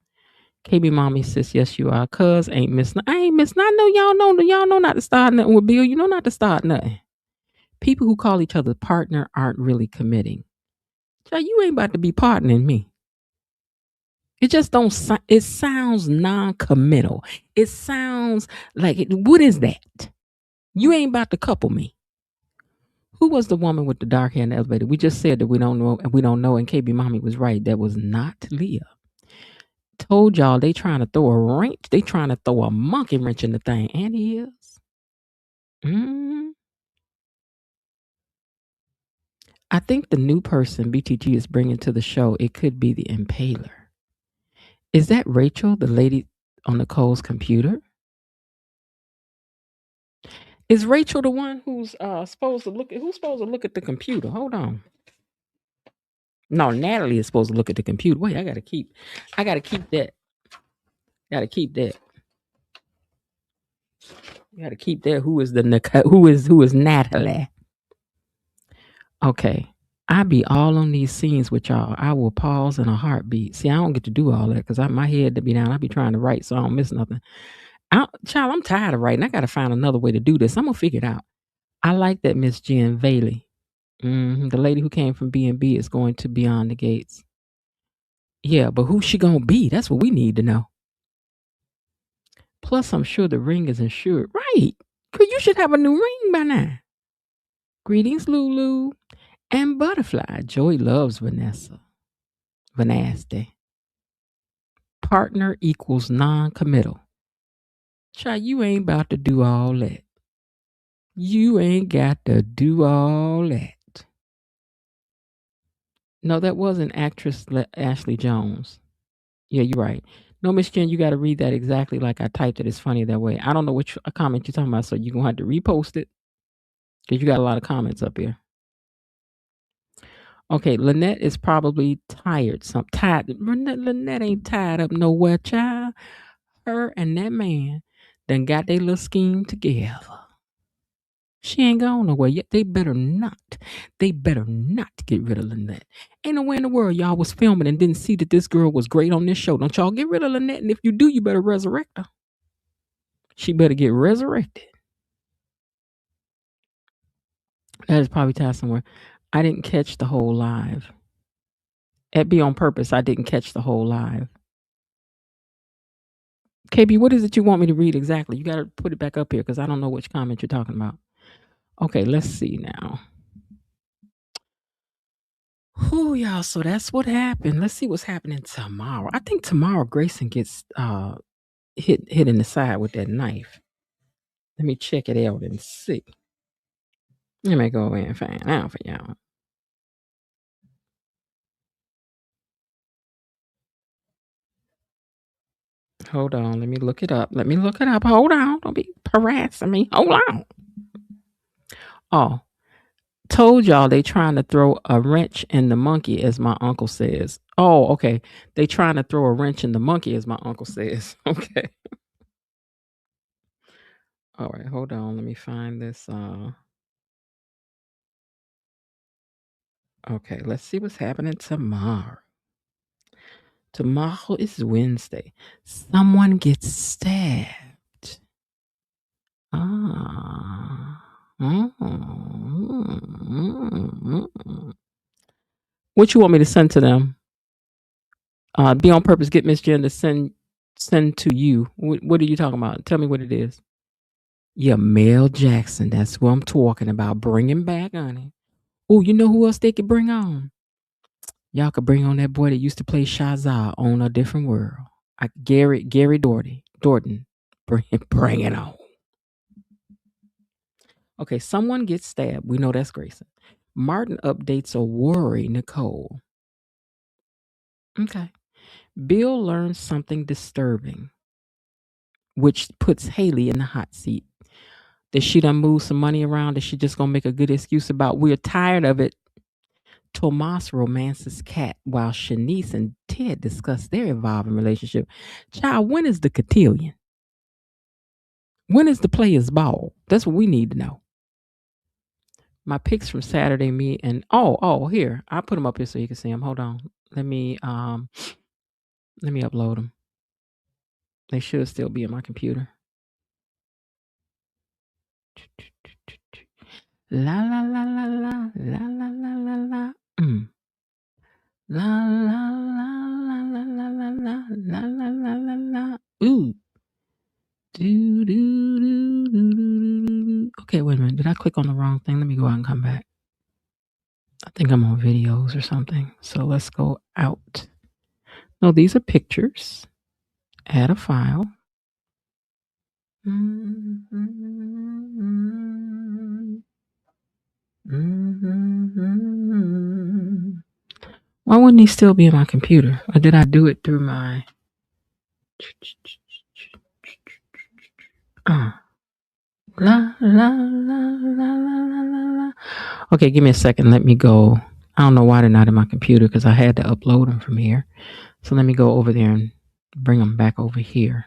KB mommy says, yes, you are. Cuz ain't miss. I ain't miss. I know y'all know not to start nothing with Bill. You know not to start nothing. People who call each other partner aren't really committing. Child, you ain't about to be partnering me. It just don't. It sounds non-committal. It sounds like what is that? You ain't about to couple me. Who was the woman with the dark hair in the elevator? We just said that we don't know, and and KB mommy was right. That was not Leah. Told y'all they trying to throw a wrench. They trying to throw a monkey wrench in the thing, and he is. I think the new person BTG is bringing to the show, it could be the Impaler. Is that Rachel, the lady on Nicole's computer? Is Rachel the one who's supposed to look at the computer? Hold on. No, Natalie is supposed to look at the computer. Wait, I gotta keep that. Gotta keep that. Gotta keep that. Who is Natalie? Okay. I be all on these scenes with y'all. I will pause in a heartbeat. See, I don't get to do all that because my head to be down. I be trying to write so I don't miss nothing. Child, I'm tired of writing. I got to find another way to do this. I'm going to figure it out. I like that Miss Jen Valey. The lady who came from B&B is going to Beyond the Gates. Yeah, but who's she going to be? That's what we need to know. Plus, I'm sure the ring is insured. Right. Because you should have a new ring by now. Greetings, Lulu. And Butterfly. Joey loves Vanessa. Vanasty. Partner equals non-committal. Child, you ain't about to do all that. You ain't got to do all that. No, that wasn't actress Ashley Jones. Yeah, you're right. No, Miss Jen, you got to read that exactly like I typed it. It's funny that way. I don't know which comment you're talking about, so you're going to have to repost it because you got a lot of comments up here. Okay, Lynette is probably tired. Lynette ain't tied up nowhere, child. Her and that man done got their little scheme together. She ain't gone nowhere yet. They better not get rid of Lynette. Ain't no way in the world y'all was filming and didn't see that this girl was great on this show. Don't y'all get rid of Lynette, and if you do, you better resurrect her. She better get resurrected. That is probably tied somewhere. I didn't catch the whole live. It'd be on purpose. I didn't catch the whole live. KB, what is it you want me to read exactly? You got to put it back up here because I don't know which comment you're talking about. Okay, let's see now. Whew, y'all. So that's what happened. Let's see what's happening tomorrow. I think tomorrow Grayson gets hit in the side with that knife. Let me check it out and see. Let me go in and find out for y'all. Hold on. Let me look it up. Hold on. Don't be harassing me. Hold on. Oh, told y'all they trying to throw a wrench in the monkey, as my uncle says. Oh, okay. They trying to throw a wrench in the monkey, as my uncle says. Okay. All right. Hold on. Let me find this. Okay. Let's see what's happening tomorrow. Tomorrow is Wednesday. Someone gets stabbed. Ah. What you want me to send to them? Be on purpose. Get Miss Jen to send to you. What are you talking about? Tell me what it is. Yeah, Mel Jackson. That's what I'm talking about. Bring him back, honey. Oh, you know who else they could bring on? Y'all could bring on that boy that used to play Shazza on A Different World. Gary Dorton. Bring it on. Okay, someone gets stabbed. We know that's Grayson. Martin updates a worry Nicole. Okay. Bill learns something disturbing, which puts Haley in the hot seat. That she done move some money around, that she just gonna make a good excuse about we're tired of it. Tomas romances Kat while Shanice and Ted discuss their evolving relationship. Child, when is the cotillion? When is the players' ball? That's what we need to know. My picks from Saturday, me and here, I put them up here so you can see them. Hold on, let me upload them. They should still be in my computer. La la la la la la la la la la. La la la la la la la la la la la la la. Ooh. Do do do do do do. Okay, wait a minute. Did I click on the wrong thing? Let me go out and come back. I think I'm on videos or something. So let's go out. No, these are pictures. Add a file. Why wouldn't he still be in my computer? Or did I do it through my... La la la la la la la. Okay, give me a second. Let me go. I don't know why they're not in my computer because I had to upload them from here. So let me go over there and bring them back over here.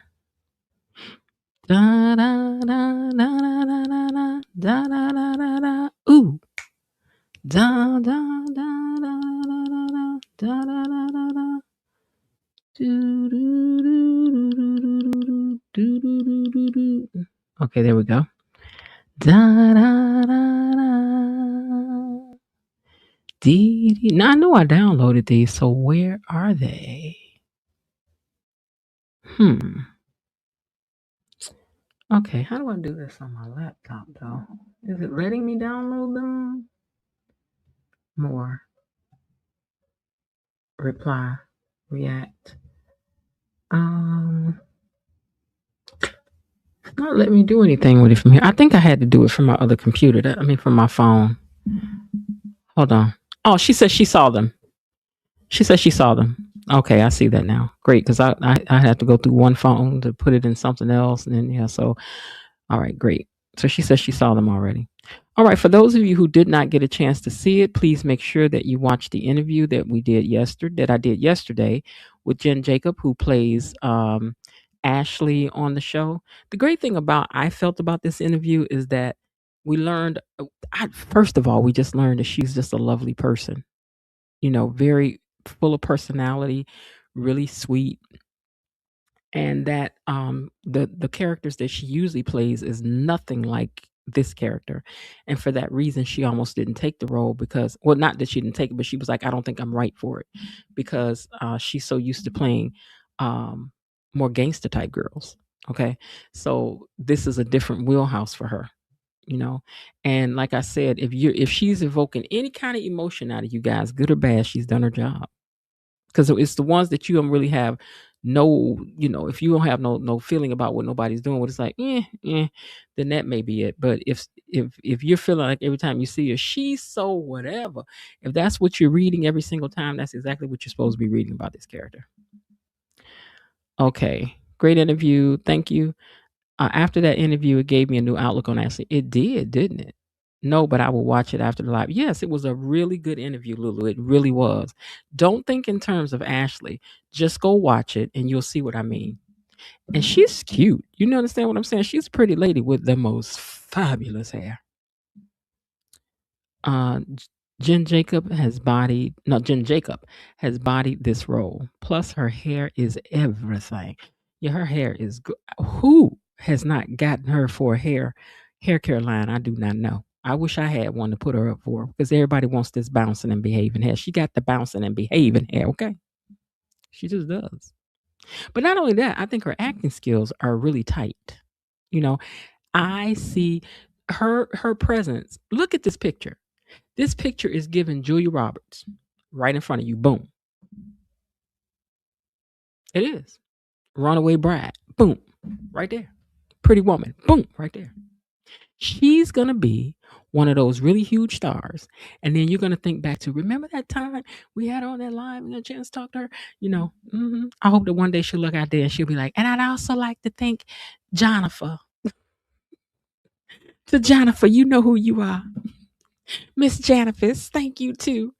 Da da da da da da da da da da da da. Ooh. Da da da da da da da da da da da. Do do do do do do do do do. Okay, there we go. Da da da da. Now I know I downloaded these, so where are they? Okay, how do I do this on my laptop though? Is it letting me download them? More. Reply. React. Not letting me do anything with it from here. I think I had to do it from my other computer. From my phone. Hold on. Oh, she said she saw them. Okay, I see that now. Great, because I had to go through one phone to put it in something else, and then so all right, great. So she says she saw them already. All right, for those of you who did not get a chance to see it, please make sure that you watch the interview that I did yesterday with Jen Jacob, who plays Ashley on the show. The great thing I felt about this interview is that we learned, first of all, we just learned that she's just a lovely person. Very full of personality, really sweet. And that the characters that she usually plays is nothing like this character. And for that reason, she almost didn't take the role because, well, not that she didn't take it, but she was like, I don't think I'm right for it because she's so used to playing um, more gangster type girls. Okay. So this is a different wheelhouse for her, you know. And like I said, if she's evoking any kind of emotion out of you guys, good or bad, she's done her job. Because it's the ones that you don't really have no, if you don't have no feeling about what nobody's doing, what it's like, then that may be it. But if you're feeling like every time you see her, she's so whatever, if that's what you're reading every single time, that's exactly what you're supposed to be reading about this character. Okay, great interview. Thank you. After that interview, it gave me a new outlook on Ashley. It did, didn't it? No, but I will watch it after the live. Yes, it was a really good interview, Lulu. It really was. Don't think in terms of Ashley. Just go watch it and you'll see what I mean. And she's cute. You understand what I'm saying? She's a pretty lady with the most fabulous hair. Jen Jacob has bodied this role. Plus, her hair is everything. Yeah, her hair is good. Who has not gotten her for a hair care line? I do not know. I wish I had one to put her up for because everybody wants this bouncing and behaving hair. She got the bouncing and behaving hair, okay? She just does. But not only that, I think her acting skills are really tight. I see her presence. Look at this picture. This picture is giving Julia Roberts right in front of you. Boom. It is. Runaway Bride. Boom. Right there. Pretty Woman. Boom. Right there. She's going to be one of those really huge stars. And then you're going to think back to, remember that time we had her on that line and a chance to talk to her? I hope that one day she'll look out there and she'll be like, and I'd also like to thank Jennifer. To Jennifer, you know who you are. Miss Janifis, thank you too,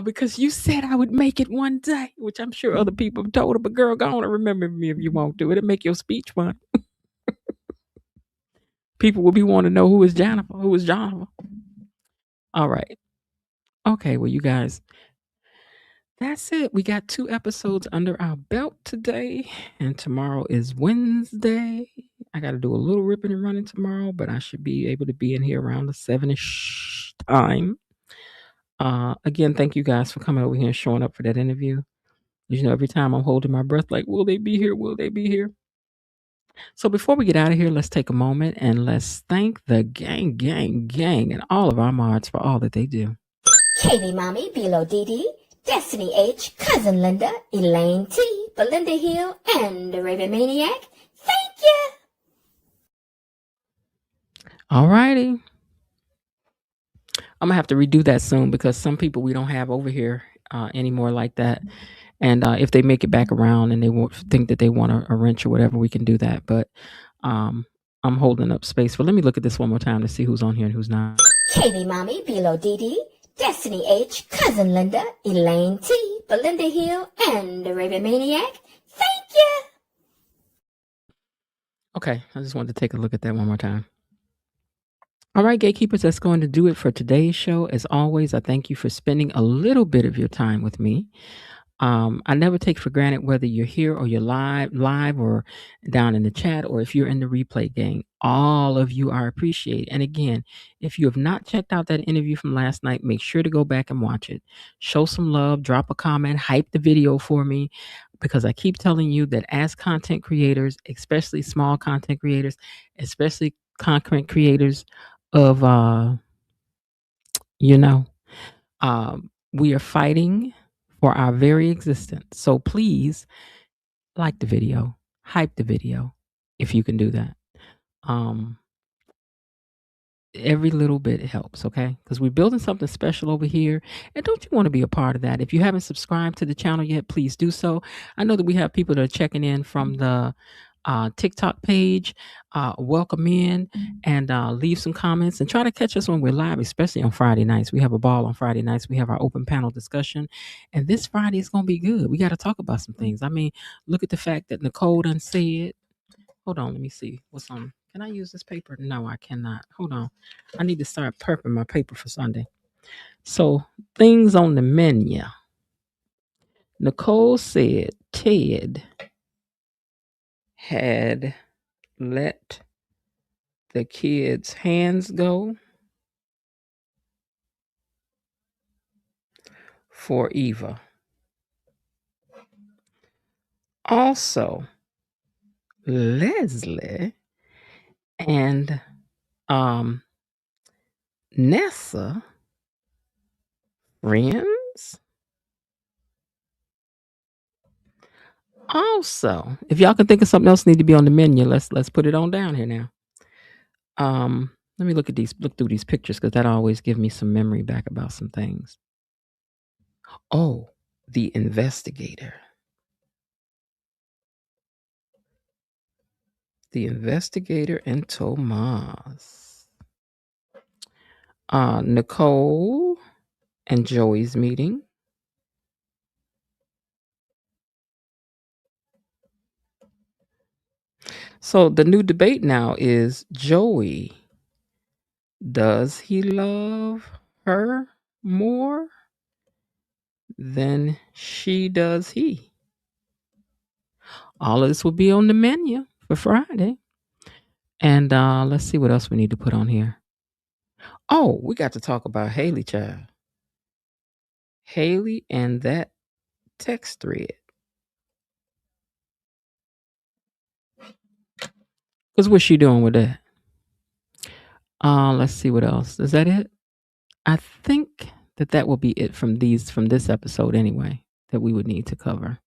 because you said I would make it one day, which I'm sure other people have told her, but girl, go on and remember me if you want to. It'll make your speech fun. People will be wanting to know who is Jennifer. All right. Okay, well, you guys, that's it. We got 2 episodes under our belt today, and tomorrow is Wednesday. I got to do a little ripping and running tomorrow, but I should be able to be in here around the 7-ish time. Again, thank you guys for coming over here and showing up for that interview. Every time I'm holding my breath, like, will they be here? Will they be here? So before we get out of here, let's take a moment and let's thank the gang, and all of our mods for all that they do. Katie Mommy, Bilo Dee, Destiny H, Cousin Linda, Elaine T, Belinda Hill, and the Raven Maniac. Thank you. All righty. I'm going to have to redo that soon because some people we don't have over here anymore like that. And if they make it back around and they won't think that they want a wrench or whatever, we can do that. But I'm holding up space. But let me look at this one more time to see who's on here and who's not. Katie Mommy, Bilo Dee, Destiny H, Cousin Linda, Elaine T, Belinda Hill, and the Raven Maniac. Thank you. Okay, I just wanted to take a look at that one more time. All right, gatekeepers, that's going to do it for today's show. As always, I thank you for spending a little bit of your time with me. I never take for granted whether you're here or you're live or down in the chat, or if you're in the replay gang. All of you are appreciated. And again, if you have not checked out that interview from last night, make sure to go back and watch it. Show some love, drop a comment, hype the video for me, because I keep telling you that as content creators, especially small content creators, especially content creators of, we are fighting for our very existence. So please like the video, hype the video, if you can do that. Every little bit helps, okay? Because we're building something special over here. And don't you want to be a part of that? If you haven't subscribed to the channel yet, please do so. I know that we have people that are checking in from the TikTok page. Welcome in and leave some comments and try to catch us when we're live, especially on Friday nights. We have a ball on Friday nights. We have our open panel discussion. And this Friday is going to be good. We got to talk about some things. I mean, look at the fact that Nicole done said, hold on, let me see what's on. Can I use this paper? No, I cannot. Hold on. I need to start prepping my paper for Sunday. So, things on the menu. Nicole said Ted had let the kids' hands go for Eva. Also, Leslie and Nessa, friends. Also, if y'all can think of something else need to be on the menu, let's put it on down here now. Let me look through these pictures because that always give me some memory back about some things. Oh, the investigator. The investigator and Tomas. Nicole and Joey's meeting. So the new debate now is Joey. Does he love her more than she does he? All of this will be on the menu for Friday. And let's see what else we need to put on here. Oh, we got to talk about Haley, child. Haley and that text thread. Because what's she doing with that? Let's see what else. Is that it? I think that will be it from this episode anyway, that we would need to cover.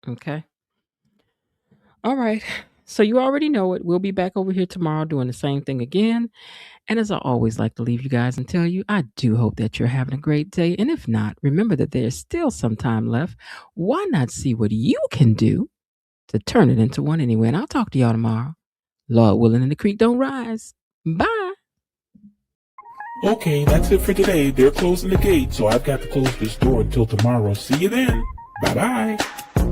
Okay. All right. So you already know it. We'll be back over here tomorrow doing the same thing again. And as I always like to leave you guys and tell you, I do hope that you're having a great day. And if not, remember that there's still some time left. Why not see what you can do to turn it into one anyway? And I'll talk to y'all tomorrow. Lord willing and the creek don't rise. Bye. Okay, that's it for today. They're closing the gate, so I've got to close this door until tomorrow. See you then. Bye-bye.